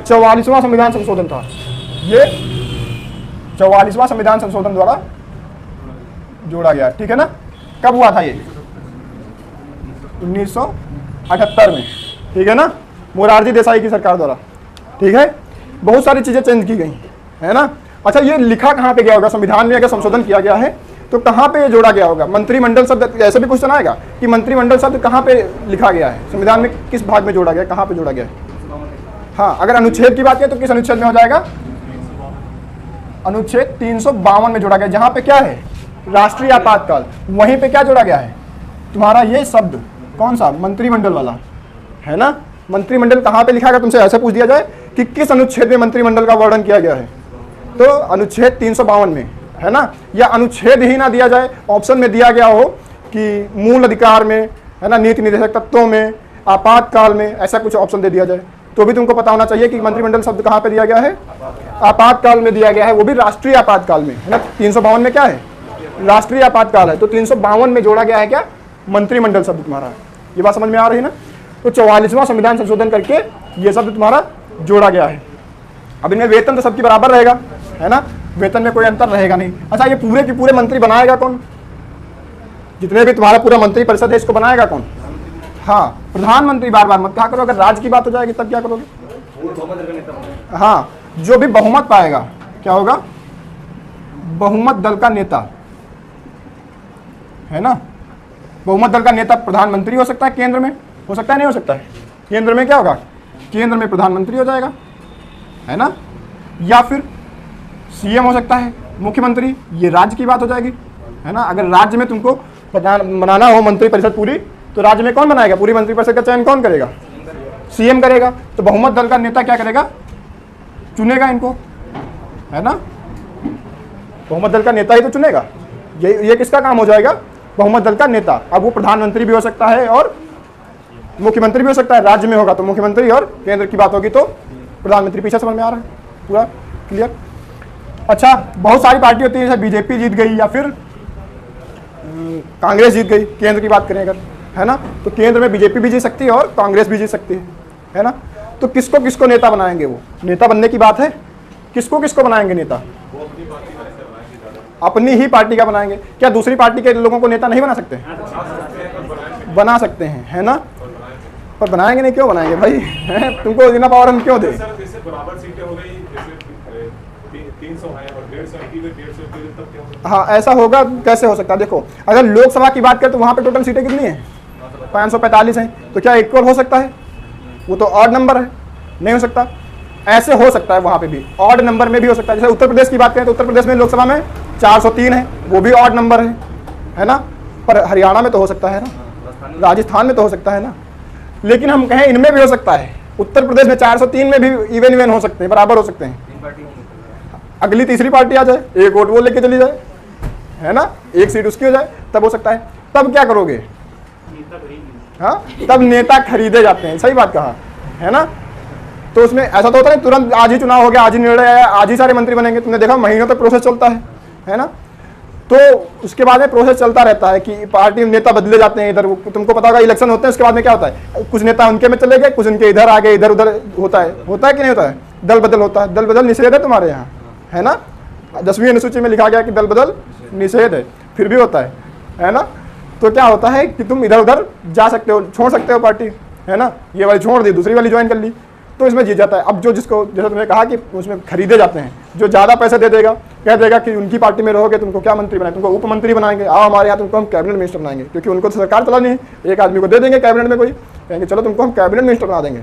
44वां संविधान संशोधन था। ये 44वां संविधान संशोधन द्वारा जोड़ा गया, ठीक है ना। कब हुआ था ये? 1978 में, ठीक है ना, मोरारजी देसाई की सरकार द्वारा, ठीक है। बहुत सारी चीजें चेंज की गई, है ना। अच्छा, ये लिखा कहाँ पे गया होगा? संविधान में अगर संशोधन किया गया है तो कहाँ पे ये जोड़ा गया होगा? मंत्रिमंडल शब्द, ऐसे भी क्वेश्चन आएगा कि मंत्रिमंडल शब्द कहाँ पे लिखा गया है संविधान में, किस भाग में जोड़ा गया, कहाँ पे जोड़ा गया है? हाँ, अगर अनुच्छेद की बात करें तो किस अनुच्छेद में हो जाएगा? अनुच्छेद 352 में जोड़ा गया, जहाँ पे क्या है? राष्ट्रीय आपातकाल। वहीं पे क्या जोड़ा गया है? तुम्हारा ये शब्द कौन सा? मंत्रिमंडल वाला, है ना। मंत्रिमंडल कहाँ पे लिखा गया? तुमसे ऐसे पूछ दिया जाए कि किस अनुच्छेद में मंत्रिमंडल का वर्णन किया गया है, तो अनुच्छेद 352 में, है ना। या अनुच्छेद ही ना दिया जाए, ऑप्शन में दिया गया हो कि मूल अधिकार में, है ना, नीति निर्देशक तत्वों में, आपातकाल में, ऐसा कुछ ऑप्शन दे दिया जाए, तो भी तुमको पता होना चाहिए कि मंत्रिमंडल शब्द कहाँ पे दिया गया है? आपातकाल में दिया गया है, वो भी राष्ट्रीय आपातकाल में, है ना। 352 में क्या है? राष्ट्रीय आपातकाल है। तो 352 में जोड़ा गया है क्या? मंत्रिमंडल शब्द तुम्हारा। ये बात समझ में आ रही है ना। तो 44वां संविधान संशोधन करके ये शब्द तुम्हारा जोड़ा गया है, अब इनमें वेतन तो सबकी बराबर रहेगा, है ना, वेतन में कोई अंतर रहेगा नहीं। अच्छा, ये पूरे के पूरे मंत्री बनाएगा कौन? जितने भी तुम्हारा पूरा मंत्री परिषद है इसको बनाएगा कौन? हाँ, प्रधानमंत्री। बार बार मत कहा करो, अगर राज्य की बात हो जाएगी तब क्या करोगे? हाँ, जो भी बहुमत पाएगा क्या होगा? बहुमत दल का नेता, है ना। बहुमत दल का नेता प्रधानमंत्री हो सकता है, केंद्र में हो सकता है, नहीं हो सकता है? केंद्र में क्या होगा? केंद्र में प्रधानमंत्री हो जाएगा, है ना। या फिर सीएम हो सकता है, मुख्यमंत्री। ये राज्य की बात हो जाएगी, है ना। अगर राज्य में तुमको बनाना हो मंत्री परिषद पूरी, तो राज्य में कौन बनाएगा? पूरी मंत्री परिषद का चयन कौन करेगा? सीएम करेगा। तो बहुमत दल का नेता क्या करेगा? चुनेगा इनको, है ना। बहुमत दल का नेता ही तो चुनेगा। ये किसका काम हो जाएगा? बहुमत दल का नेता। अब वो प्रधानमंत्री भी हो सकता है और मुख्यमंत्री भी हो सकता है। राज्य में होगा तो मुख्यमंत्री और केंद्र की बात होगी तो प्रधानमंत्री। पीछे समझ में आ रहा है? पूरा क्लियर? अच्छा, बहुत सारी पार्टी होती है, जैसे बीजेपी जीत गई या फिर कांग्रेस जीत गई, केंद्र की बात करें अगर, है ना, तो केंद्र में बीजेपी भी जीत सकती है और कांग्रेस भी जीत सकती है ना। तो किसको किसको नेता बनाएंगे? वो नेता बनने की बात है, किसको किसको बनाएंगे नेता? अपनी ही पार्टी का बनाएंगे। क्या दूसरी पार्टी के लोगों को नेता नहीं बना सकते? बना सकते हैं, है ना। पर बनाएंगे नहीं, क्यों बनाएंगे भाई? तुमको इतना पावर हम क्यों दें? बराबर सीटें हो गई, 300 है और 150 हाँ, ऐसा होगा। कैसे हो सकता है? देखो, अगर लोकसभा की बात करें तो वहाँ पे टोटल सीटें कितनी हैं? 545 हैं। तो क्या इक्वल हो सकता है? वो तो ऑड नंबर है, नहीं हो सकता। ऐसे हो सकता है, वहाँ पे भी ऑड नंबर में भी हो सकता है। जैसे उत्तर प्रदेश की बात करें तो उत्तर प्रदेश में लोकसभा में 403 है, वो भी ऑड नंबर है ना। पर हरियाणा में तो हो सकता है ना, राजस्थान में तो हो सकता है ना। लेकिन हम कहें इनमें भी हो सकता है। उत्तर प्रदेश में 403 में भी इवन हो सकते हैं, बराबर हो सकते हैं। अगली तीसरी पार्टी आ जाए, एक वोट वो लेके चली जाए, है ना, एक सीट उसकी हो जाए, तब हो सकता है। तब क्या करोगे? हाँ, तब नेता खरीदे जाते हैं। सही बात कहा, है ना। तो उसमें ऐसा तो होता है तुरंत आज ही चुनाव हो गया, आज ही निर्णय आया, आज ही सारे मंत्री बनेंगे। तुमने देखा महीनों तक प्रोसेस चलता है ना। तो उसके बाद में प्रोसेस चलता रहता है कि पार्टी नेता बदले जाते हैं। इधर तुमको पता होगा इलेक्शन होते हैं, उसके बाद में क्या होता है? कुछ नेता उनके में चले गए, कुछ उनके इधर आ गए, इधर उधर होता है कि नहीं होता है? दल बदल होता है। दल बदल निषेध है तुम्हारे यहाँ, है ना। 10वीं अनुसूची में लिखा गया कि दल बदल निषेध है, फिर भी होता है ना। तो क्या होता है कि तुम इधर उधर जा सकते हो, छोड़ सकते हो पार्टी, है ना। ये वाली छोड़ दी, दूसरी वाली ज्वाइन कर ली, तो इसमें जीत जाता है। अब जो जिसको, जैसे तुमने कहा कि उसमें खरीदे जाते हैं, जो ज़्यादा पैसे दे देगा, कह देगा कि उनकी पार्टी में रहोगे, तुमको क्या मंत्री बनाए, तुमको उप मंत्री बनाएंगे, आओ हमारे यहाँ, तुमको हम कैबिनेट मिनिस्टर बनाएंगे। क्योंकि उनको तो सरकार चलानी है, एक आदमी को दे देंगे कैबिनेट में, कोई कहेंगे चलो तुमको हम कैबिनेट मिनिस्टर बना देंगे।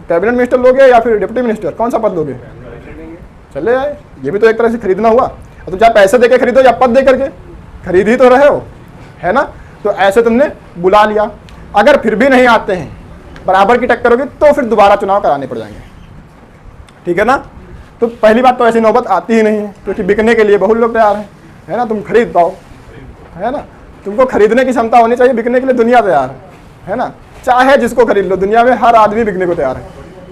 कैबिनेट मिनिस्टर लोगे या फिर डिप्टी मिनिस्टर, कौन सा पद लोगे? चले आए, ये भी तो एक तरह से खरीदना हुआ। तुम चाहे पैसे दे के खरीदो या पद दे करके, खरीद ही तो रहे हो, है ना। तो ऐसे तुमने बुला लिया। अगर फिर भी नहीं आते हैं, बराबर की टक्कर होगी, तो फिर दोबारा चुनाव कराने पड़ जाएंगे, ठीक है ना। तो पहली बात तो ऐसी नौबत आती ही नहीं है, क्योंकि बिकने के लिए बहुत लोग तैयार हैं, है ना। तुम खरीद पाओ, है ना। तुमको खरीदने की क्षमता होनी चाहिए, बिकने के लिए दुनिया तैयार है ना। चाहे जिसको खरीद लो, दुनिया में हर आदमी बिकने को तैयार है।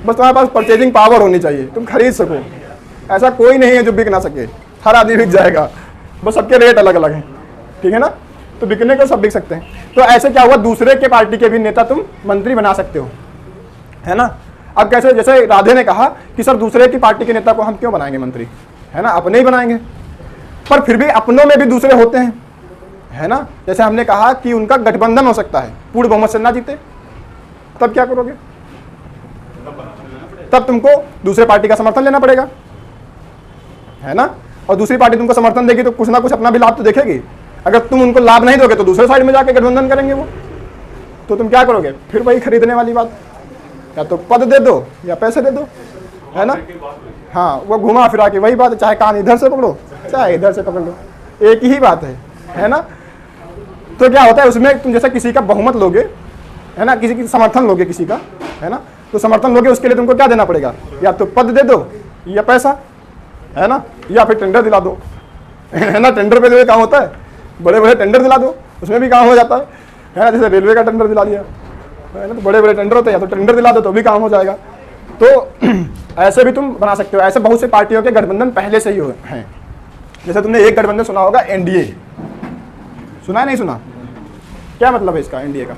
बस तुम्हारे पास परचेजिंग पावर होनी चाहिए, तुम खरीद सको। ऐसा कोई नहीं है जो बिक ना सके, हर आदमी बिक जाएगा, बस सबके रेट अलग अलग हैं, ठीक है ना। तो बिकने को सब बिक सकते हैं। तो ऐसे क्या हुआ, दूसरे के पार्टी के भी नेता तुम मंत्री बना सकते हो, है ना। अब कैसे? जैसे राधे ने कहा कि सर दूसरे की पार्टी के नेता को हम क्यों बनाएंगे मंत्री, है ना, अपने ही बनाएंगे। पर फिर भी अपनों में भी दूसरे होते हैं, है ना। जैसे हमने कहा कि उनका गठबंधन हो सकता है, पूर्ण बहुमत से ना जीते, तब क्या करोगे? तब तुमको दूसरे पार्टी का समर्थन लेना पड़ेगा, है ना। और दूसरी पार्टी तुमको समर्थन देगी तो कुछ ना कुछ अपना भी लाभ तो देखेगी। अगर तुम उनको लाभ नहीं दोगे तो दूसरे साइड में जाके गठबंधन करेंगे वो। तो तुम क्या करोगे? फिर वही खरीदने वाली बात, या तो पद दे दो या पैसे दे दो, है ना। हाँ, वो घुमा फिरा के वही बात है, चाहे कान इधर से पकड़ो चाहे इधर से पकड़ लो, एक ही बात है ना। तो क्या होता है उसमें, तुम जैसे किसी का बहुमत लोगे, है ना, किसी की समर्थन लोगे किसी का, है ना। तो समर्थन लोगे, उसके लिए तुमको क्या देना पड़ेगा? या तो पद दे दो या पैसा, है ना, या फिर टेंडर दिला दो, है ना। टेंडर पे जो काम होता है, बड़े बड़े टेंडर दिला दो, उसमें भी काम हो जाता है ना। जैसे रेलवे का टेंडर दिला दिया, है ना, तो बड़े बड़े टेंडर होते हैं, या तो टेंडर दिला दो तो भी काम हो जाएगा। तो ऐसे भी तुम बना सकते हो। ऐसे बहुत से पार्टियों के गठबंधन पहले से ही हैं। जैसे तुमने एक गठबंधन सुना होगा, एनडीए, सुना है नहीं सुना? क्या मतलब है इसका, एनडीए का?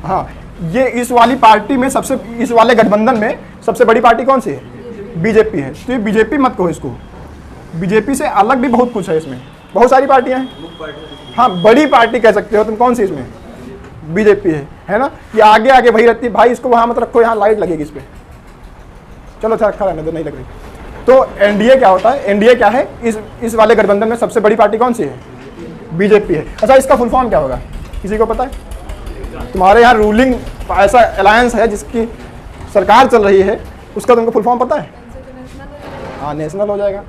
हाँ, ये इस वाली पार्टी में सबसे, इस वाले गठबंधन में सबसे बड़ी पार्टी कौन सी है? बीजेपी है। तो ये बीजेपी मत कहो इसको, बीजेपी से अलग भी बहुत कुछ है इसमें, बहुत सारी पार्टियां हैं। हाँ, बड़ी पार्टी कह सकते हो तुम। कौन सी इसमें? बीजेपी है ना। ये आगे आगे वही रहती है भाई, इसको वहां मत रखो, यहाँ लाइट लगेगी इस पर। चलो अच्छा रखा रहने दो, नहीं लग रही। तो एनडीए क्या होता है? एनडीए क्या है? इस वाले गठबंधन में सबसे बड़ी पार्टी कौन सी है? बीजेपी है। अच्छा, इसका फुल फॉर्म क्या होगा? किसी को पता है? तुम्हारे यहाँ रूलिंग ऐसा अलायंस है जिसकी सरकार चल रही है, उसका तुमको फुल फॉर्म पता है? हाँ, नेशनल हो जाएगा।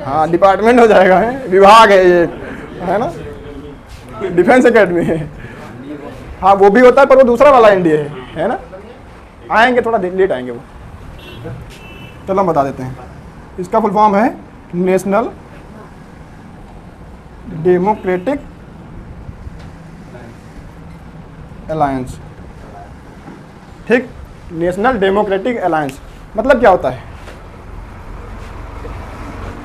हाँ, डिपार्टमेंट हो जाएगा, है विभाग है ये, है ना। डिफेंस एकेडमी है। हाँ, वो भी होता है, पर वो दूसरा वाला एनडीए है ना। आएंगे, थोड़ा लेट आएंगे वो। चलो हम बता देते हैं। इसका फुल फॉर्म है नेशनल डेमोक्रेटिक अलायंस। ठीक, नेशनल डेमोक्रेटिक अलायंस मतलब क्या होता है?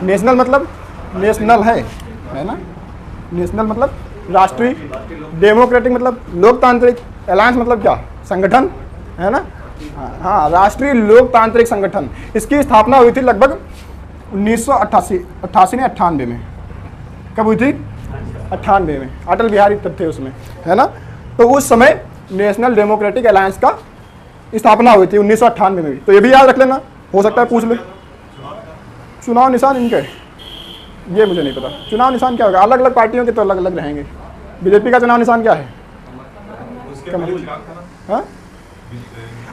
नेशनल मतलब नेशनल है ना। नेशनल मतलब राष्ट्रीय, डेमोक्रेटिक मतलब लोकतांत्रिक, अलायंस मतलब क्या? संगठन, है ना। हाँ, राष्ट्रीय लोकतांत्रिक संगठन। इसकी स्थापना हुई थी लगभग 1988 ने 98 में। कब हुई थी? 98 में। अटल बिहारी तब थे उसमें, है ना। तो उस समय नेशनल डेमोक्रेटिक अलायंस का स्थापना हुई थी 1998 में भी। तो ये भी याद रख लेना, हो सकता है पूछ ले। चुनाव निशान इनके, ये मुझे नहीं पता। चुनाव निशान क्या होगा? अलग अलग पार्टियों के तो अलग अलग रहेंगे। बीजेपी का चुनाव निशान क्या है? हाँ?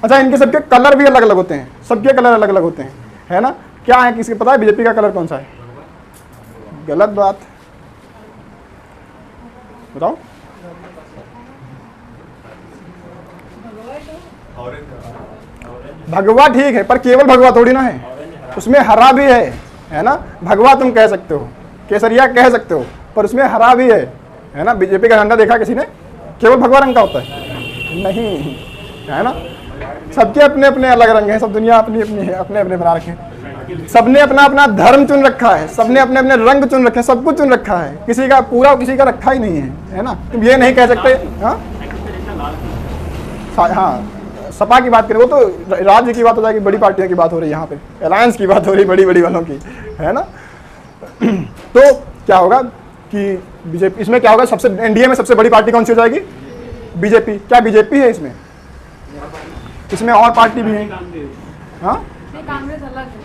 अच्छा, इनके सबके कलर भी अलग अलग होते हैं, सबके कलर अलग अलग होते हैं, है ना। क्या है, किसी को पता है बीजेपी का कलर कौन सा है? गलत बात, बताओ। भगवा ठीक है, पर केवल भगवा थोड़ी ना है, उसमें हरा भी है ना। भगवा तुम कह सकते हो, केसरिया कह सकते हो, पर उसमें हरा भी है ना। बीजेपी का झंडा देखा किसी ने? केवल भगवा रंग का होता है? नहीं, है ना। सबके अपने अपने अलग रंग हैं, सब दुनिया अपनी अपनी है, अपने अपने बना रखे हैं। सबने अपना अपना धर्म चुन रखा है, सबने अपने अपने रंग चुन रखे हैं, सब कुछ चुन रखा है। किसी का पूरा किसी का रखा ही नहीं है ना। तुम ये नहीं कह सकते। हाँ, सपा की बात करें, वो तो राज्य की बात हो जाएगी, बड़ी पार्टियों की बात हो रही है, यहाँ पे अलायंस की बात हो रही है, बड़ी बड़ी वालों की, है ना। तो क्या होगा कि बीजेपी, इसमें क्या होगा, सबसे एनडीए में सबसे बड़ी पार्टी कौन सी हो जाएगी? बीजेपी। क्या बीजेपी है इसमें? इसमें और पार्टी भी है। हाँ,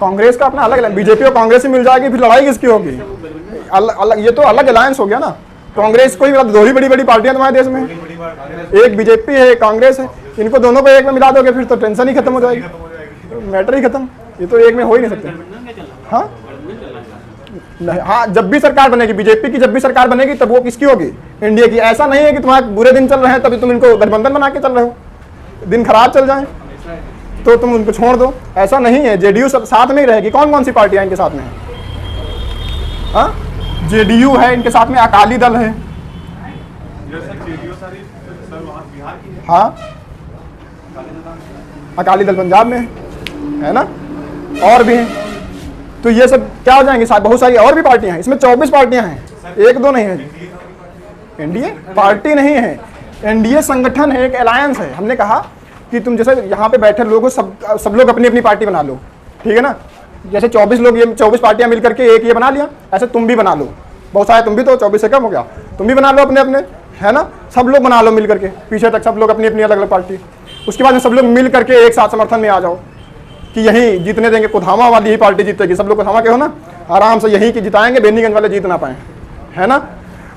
कांग्रेस का अपना अलग, बीजेपी और कांग्रेस ही मिल जाएगी, फिर लड़ाई किसकी होगी? अलग, ये तो अलग अलायंस हो गया ना। कांग्रेस को ही मिला, दो ही बड़ी बड़ी पार्टियां तुम्हारे देश में, एक बीजेपी है, एक कांग्रेस है। इनको दोनों को एक में मिला दोगे फिर तो टेंशन ही खत्म हो जाएगी, मैटर ही खत्म। ये तो एक में हो ही नहीं सकते। हाँ नहीं, हाँ, जब भी सरकार बनेगी, बीजेपी की जब भी सरकार बनेगी, तब वो किसकी होगी? इंडिया की। ऐसा नहीं है कि तुम्हारे बुरे दिन चल रहे हैं तभी तुम इनको गठबंधन बना के चल रहे हो, दिन खराब चल जाए तो तुम उनको छोड़ दो, ऐसा नहीं है। जेडीयू सब साथ में ही रहेगी। कौन कौन सी पार्टियां इनके साथ में है? हाँ, जेडीयू है, इनके साथ में अकाली दल है। हाँ, अकाली दल पंजाब में है ना, और भी हैं। तो ये सब क्या हो जाएंगे? बहुत सारी और भी पार्टियां हैं, इसमें 24 पार्टियां हैं, एक दो नहीं है। एनडीए पार्टी नहीं है, एनडीए संगठन है, एक अलायंस है। हमने कहा कि तुम जैसे यहाँ पे बैठे लोग सब लोग अपनी अपनी पार्टी बना लो, ठीक है ना। जैसे 24 लोग, ये 24 पार्टियां मिलकर के एक ये बना लिया, ऐसे तुम भी बना लो। बहुत सारे, तुम भी तो 24 से कम हो गया, तुम भी बना लो अपने अपने, है ना। सब लोग बना लो मिल करके, पीछे तक सब लोग अपनी अपनी अलग अलग पार्टी। उसके बाद में सब लोग मिल करके एक साथ समर्थन में आ जाओ कि यही जीतने देंगे, कुधामा वाली ही पार्टी जीतेगी। सब लोग कुधामा के हो ना, आराम से यही की जिताएंगे, बेनीगंज वाले जीत ना पाए, है ना।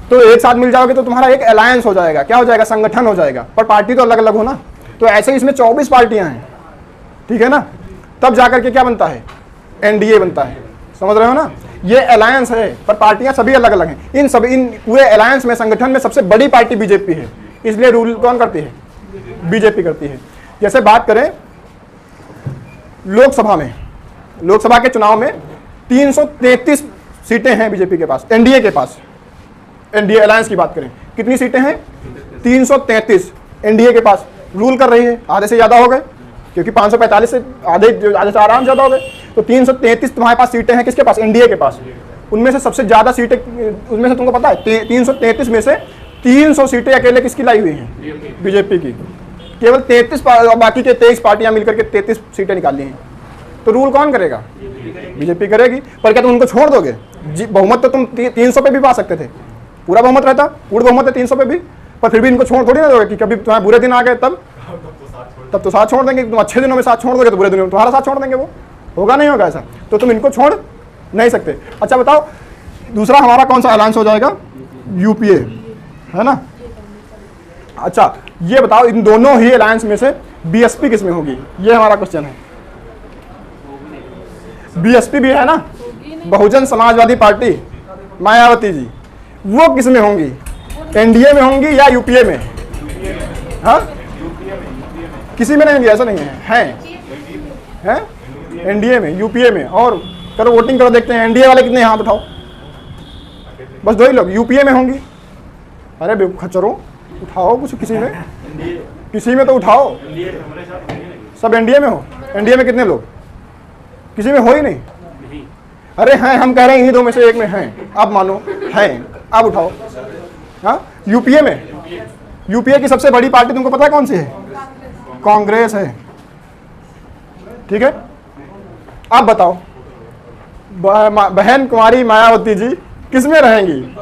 तो एक साथ मिल जाओगे तो तुम्हारा एक अलायंस हो जाएगा। क्या हो जाएगा? संगठन हो जाएगा, पर पार्टी तो अलग अलग हो ना। तो ऐसे ही इसमें 24 पार्टियां हैं, ठीक है ना। तब जाकर के क्या बनता है? एनडीए बनता है। समझ रहे हो ना। ये अलायंस है, पर पार्टियां सभी अलग अलग हैं। इन पूरे अलायंस में, संगठन में सबसे बड़ी पार्टी बीजेपी है, इसलिए रूल कौन करती है? बीजेपी करती है। जैसे बात करें लोकसभा में, लोकसभा के चुनाव में 333 सीटें हैं बीजेपी के पास, एनडीए के पास। एनडीए अलायंस की बात करें, कितनी सीटें हैं? 333 एनडीए के पास रूल कर रही है। आधे से ज्यादा हो गए, क्योंकि 545 से आधे से आराम ज्यादा हो गए। तो 333 तुम्हारे पास सीटें हैं, किसके पास? एनडीए के पास। उनमें से सबसे ज्यादा सीटें, उनमें से तुमको पता है 333 में से 300 सीटें अकेले किसकी लाई हुई हैं? बीजेपी की। केवल 33 बाकी के 23 पार्टियां मिलकर के 33 सीटें निकाली हैं, तो रूल कौन करेगा? बीजेपी करेगी। पर क्या तुम उनको छोड़ दोगे? बहुमत तो तुम 300 पे भी पा सकते थे, पूरा बहुमत रहता, पूर्ण बहुमत है 300 पे भी, पर फिर भी इनको छोड़ थोड़ी ना दोगे कि कभी तुम्हारे बुरे दिन आ गए तब तो साथ छोड़ देंगे। तुम अच्छे दिनों में साथ छोड़ दोगे तो बुरे दिनों में तुम्हारा साथ छोड़ देंगे, वो होगा नहीं होगा ऐसा, तो तुम इनको छोड़ नहीं सकते। अच्छा बताओ, दूसरा हमारा कौन सा अलायंस हो जाएगा? यूपीए, है ना। अच्छा ये बताओ, इन दोनों ही अलायंस में से बीएसपी किस में होगी? ये हमारा क्वेश्चन है। बीएसपी भी है ना, बहुजन समाजवादी पार्टी, मायावती जी, वो किस में होंगी? एनडीए में होंगी या यूपीए में? हाँ, किसी में नहीं होंगी, ऐसा नहीं है, हैं एनडीए में, यूपीए में। और करो वोटिंग करो, देखते हैं एनडीए वाले कितने हाथ उठाओ। बस 2 ही लोग यूपीए में होंगी। अरे खच्चरों, उठाओ कुछ, किसी में तो उठाओ। सब एनडीए में हो? एनडीए में कितने लोग? किसी में हो ही नहीं। अरे हैं, हम कह रहे हैं इन्हीं 2 में से एक में हैं, आप मानो हैं, आप उठाओ। हाँ, यूपीए में, यूपीए की सबसे बड़ी पार्टी तुमको पता है कौन सी है? कांग्रेस है, ठीक है। अब बताओ, बहन कुमारी मायावती जी किस में रहेंगी?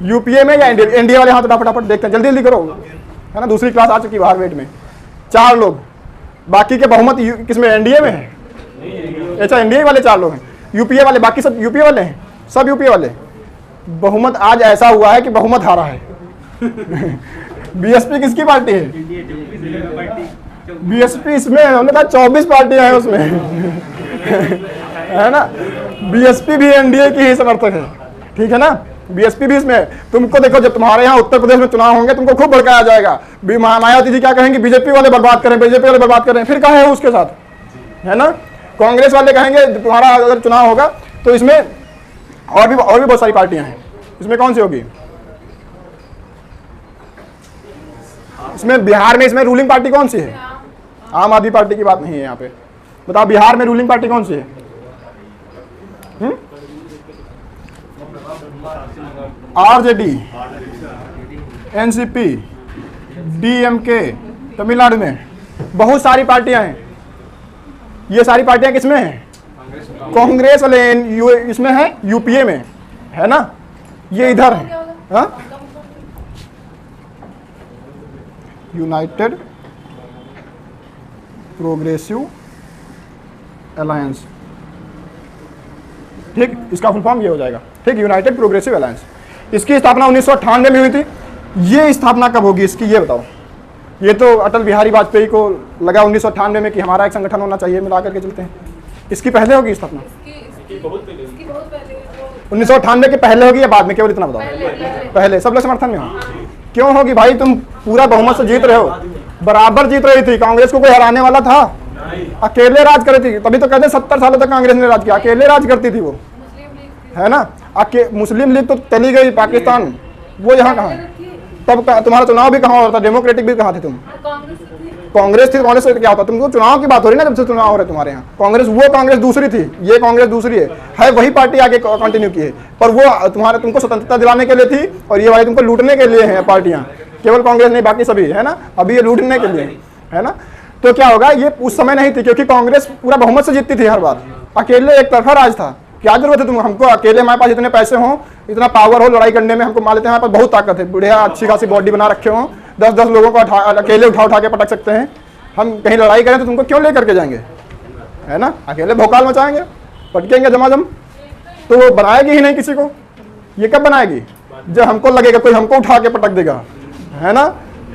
यूपीए में या एनडीए वाले? हाथ उठा फटाफट, देखते हैं, जल्दी जल्दी करो, है ना। दूसरी क्लास आ चुकी बाहर वेट में। 4 लोग, बाकी के बहुमत किस में? एनडीए में है। अच्छा, एनडीए वाले 4 लोग हैं, यूपीए वाले बाकी सब यूपीए वाले हैं, सब यूपीए वाले। बहुमत आज ऐसा हुआ है कि बहुमत हारा है। बीएसपी किसकी पार्टी है? बीएसपी इसमें हमने कहा 24 पार्टियां हैं उसमें, है ना। बीएसपी भी एनडीए की ही समर्थक है, ठीक है ना। बीएसपी भी इसमें है। तुमको देखो, जब तुम्हारे यहाँ उत्तर प्रदेश में चुनाव होंगे तुमको खूब भड़काया जाएगा। मायावती जी क्या कहेंगे? बीजेपी वाले बर्बाद करें, बीजेपी वाले बर्बाद करें, फिर कहा है उसके साथ, है ना। कांग्रेस वाले कहेंगे तुम्हारा अगर चुनाव होगा तो इसमें और भी बहुत सारी पार्टियां हैं, इसमें कौन सी होगी? इसमें बिहार में इसमें रूलिंग पार्टी कौन सी है? आम आदमी पार्टी की बात नहीं है यहाँ पे। बताओ बिहार में रूलिंग पार्टी कौन सी है? आरजेडी, एनसीपी, डीएमके, तमिलनाडु में बहुत सारी पार्टियां हैं। ये सारी पार्टियां किसमें हैं? कांग्रेस वाले इसमें है, यूपीए में, है ना। ये इधर है, हाँ, यूनाइटेड प्रोग्रेसिव अलायंस, ठीक, इसका फुल फॉर्म ये हो जाएगा, ठीक, यूनाइटेड प्रोग्रेसिव अलायंस। इसकी स्थापना 1998 में हुई थी। ये स्थापना कब होगी इसकी, ये बताओ। ये तो अटल बिहारी वाजपेयी को लगा 1998 में कि हमारा एक संगठन होना चाहिए, मिला करके चलते हैं। इसकी पहले होगी स्थापना? 1998 के पहले होगी या बाद में? केवल इतना बताओ। पहले। सब लोग समर्थन में हो? क्यों होगी भाई? तुम पूरा बहुमत से जीत रहे हो, बराबर जीत रही थी। कांग्रेस को कोई हराने वाला था? अकेले राज कर रही थी, तभी तो कहते हैं 70 सालों तक कांग्रेस ने राज किया, अकेले राज करती थी वो, है ना। मुस्लिम लीग तो चली गई पाकिस्तान, वो यहाँ कहाँ है? तब तुम्हारा चुनाव भी कहाँ होता? डेमोक्रेटिक भी कहाँ थे तुम? कांग्रेस थी। कांग्रेस से क्या होता? तुमको चुनाव की बात हो रही है ना, जब से चुनाव हो रहे तुम्हारे यहाँ। कांग्रेस, वो कांग्रेस दूसरी थी, ये कांग्रेस दूसरी है वही पार्टी आगे कंटिन्यू की है, पर वो तुमको स्वतंत्रता दिलाने के लिए थी और ये वाली तुमको लूटने के लिए है पार्टियां। केवल कांग्रेस नहीं, बाकी सभी, है ना। अभी ये लूटने के लिए, है ना। तो क्या होगा? ये उस समय नहीं थी, क्योंकि कांग्रेस पूरा बहुमत से जीतती थी हर बार, अकेले एक तरफा राज था। क्या जरूरत है तुम हमको अकेले, हमारे पास इतने पैसे हो, इतना पावर हो लड़ाई करने में, हमको मान लेते हैं हमारे पास बहुत ताकत है, बुढ़िया अच्छी खासी बॉडी बना रखे हो, 10-10 लोगों को अकेले उठा के पटक सकते हैं। हम कहीं लड़ाई करें तो तुमको क्यों लेकर के जाएंगे, है ना। अकेले भोकाल मचाएंगे, पटकेंगे जमाजम, तो वो बनाएगी ही नहीं किसी को। ये कब बनाएगी? जब हमको लगेगा कोई हमको उठा के पटक देगा, है ना,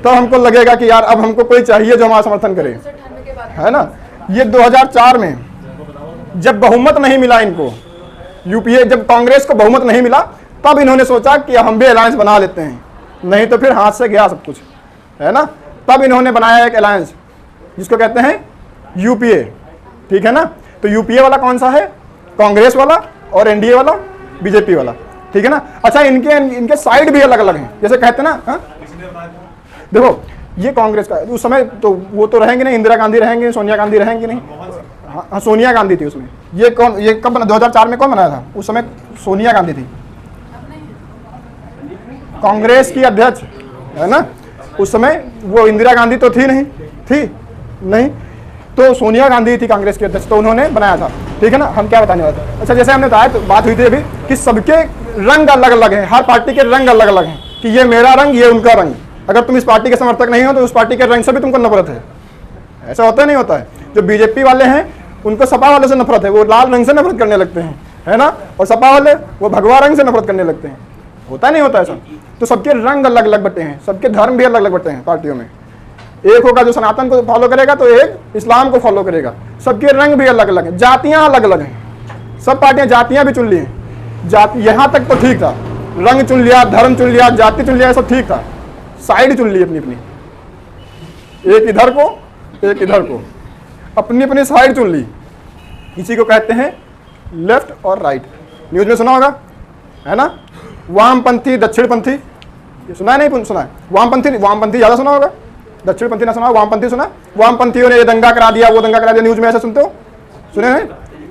तो हमको लगेगा कि यार अब हमको कोई चाहिए जो हमारा समर्थन करे, है ना। ये 2004 में जब बहुमत नहीं मिला इनको, यूपीए, जब कांग्रेस को बहुमत नहीं मिला, तब इन्होंने सोचा कि हम भी अलायंस बना लेते हैं, नहीं तो फिर हाथ से गया सब कुछ, है ना। तब इन्होंने बनाया एक अलायंस जिसको कहते हैं यूपीए, ठीक है ना। तो यूपीए वाला कौन सा है? कांग्रेस वाला, और एनडीए वाला बीजेपी वाला, ठीक है ना। अच्छा, इनके साइड भी अलग अलग हैं, जैसे कहते हैं ना। हाँ? देखो ये कांग्रेस का उस समय तो वो तो रहेंगे नहीं, इंदिरा गांधी रहेंगे, सोनिया गांधी रहेंगी नहीं। हाँ, सोनिया गांधी थी उसमें। ये कौन, ये कब बना? 2004 में कौन बनाया था? उस समय सोनिया गांधी थी, कांग्रेस की अध्यक्ष, है ना। उस समय वो इंदिरा गांधी तो थी नहीं, तो सोनिया गांधी थी कांग्रेस की अध्यक्ष, तो उन्होंने बनाया था, ठीक है ना। हम क्या बताने वाले थे, अच्छा जैसे हमने बताया, तो बात हुई थी अभी कि सबके रंग अलग अलग हैं, हर पार्टी के रंग अलग अलग हैं, कि ये मेरा रंग, ये उनका रंग। अगर तुम इस पार्टी के समर्थक नहीं हो तो उस पार्टी के रंग से भी तुमको नफरत है, ऐसा होता नहीं होता है। जो बीजेपी वाले हैं उनको सपा वाले से नफरत है, वो लाल रंग से नफरत करने लगते हैं, है ना, और सपा वाले वो भगवा रंग से नफरत करने लगते हैं, होता नहीं होता ऐसा। तो सबके रंग अलग अलग बटे हैं, सबके धर्म भी अलग अलग बटे हैं पार्टियों में। एक होगा जो सनातन को फॉलो करेगा, तो एक इस्लाम को फॉलो करेगा। सबके रंग भी अलग अलग हैं, जातियां अलग अलग हैं, सब पार्टियां जातियां भी चुन ली हैं। जाति यहाँ तक तो ठीक था, रंग चुन लिया, धर्म चुन लिया, जाति चुन लिया, सब ठीक था, साइड चुन ली अपनी अपनी, एक इधर को एक इधर को, अपनी अपनी साइड चुन ली। इसी को कहते हैं लेफ्ट और राइट। न्यूज में सुना होगा, है ना, वामपंथी दक्षिणपंथी, ये सुना है नहीं सुना है? वामपंथी ज़्यादा सुना होगा, दक्षिणपंथी ना सुना, वामपंथी सुना। वामपंथियों ने ये दंगा करा दिया, वो दंगा करा दिया, न्यूज में ऐसा सुनते हो, सुने हैं?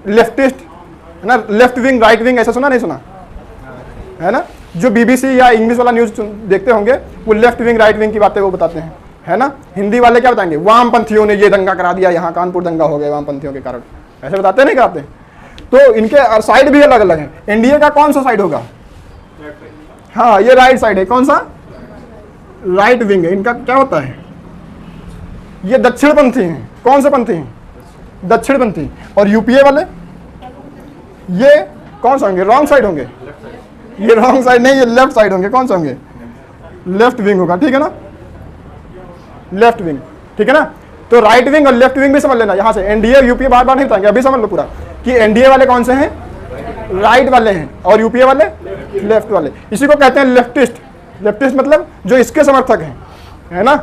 लेफ्टिस्ट, है ना, लेफ्ट विंग राइट विंग, ऐसा सुना नहीं सुना, है ना। जो बीबीसी या इंग्लिश वाला न्यूज देखते होंगे वो लेफ्ट विंग राइट विंग की बातें वो बताते हैं, है ना। हिंदी वाले क्या बताएंगे, वामपंथियों ने ये दंगा करा दिया, यहाँ कानपुर दंगा हो गया वामपंथियों के कारण, ऐसे बताते नहीं कराते। तो इनके साइड भी अलग अलग है। एनडीए का कौन सा साइड होगा? हाँ, ये राइट साइड है। कौन सा? राइट विंग है। इनका क्या होता है? ये दक्षिणपंथी हैं। कौन से पंथी हैं? दक्षिणपंथी। और यूपीए वाले ये कौन सा होंगे? रॉन्ग साइड होंगे। ये रॉन्ग साइड नहीं, ये लेफ्ट साइड होंगे। कौन से होंगे? लेफ्ट विंग होगा, ठीक है ना, लेफ्ट विंग, ठीक है ना। तो राइट विंग और लेफ्ट विंग भी समझ लेना यहाँ से। एनडीए यूपीए बार बार नहीं बताएंगे, अभी समझ लो पूरा कि एनडीए वाले कौन से हैं, राइट वाले हैं, और यूपीए वाले लेफ्ट वाले। इसी को कहते हैं लेफ्टिस्ट। लेफ्टिस्ट मतलब जो इसके समर्थक हैं, है ना,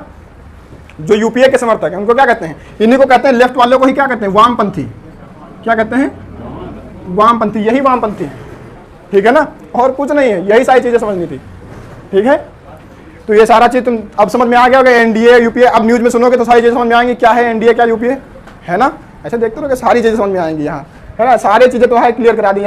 जो यूपीए के समर्थक हैं, उनको क्या कहते हैं? इन्हीं को कहते हैं, लेफ्ट वालों को ही क्या कहते हैं? वामपंथी। क्या कहते हैं? वामपंथी। यही वामपंथी है, ठीक है ना, और कुछ नहीं है। यही सारी चीजें समझनी थी, ठीक है। तो ये सारा चीज तुम अब समझ में आ गया होगा, एनडीए यूपीए। अब न्यूज में सुनोगे तो सारी चीजें समझ में आएंगी, क्या है एनडीए, क्या यूपीए, है ना। ऐसे देखते रहोगे सारी चीजें समझ में आएंगी यहाँ, है ना। सारी चीजें तो है क्लियर करा दी है।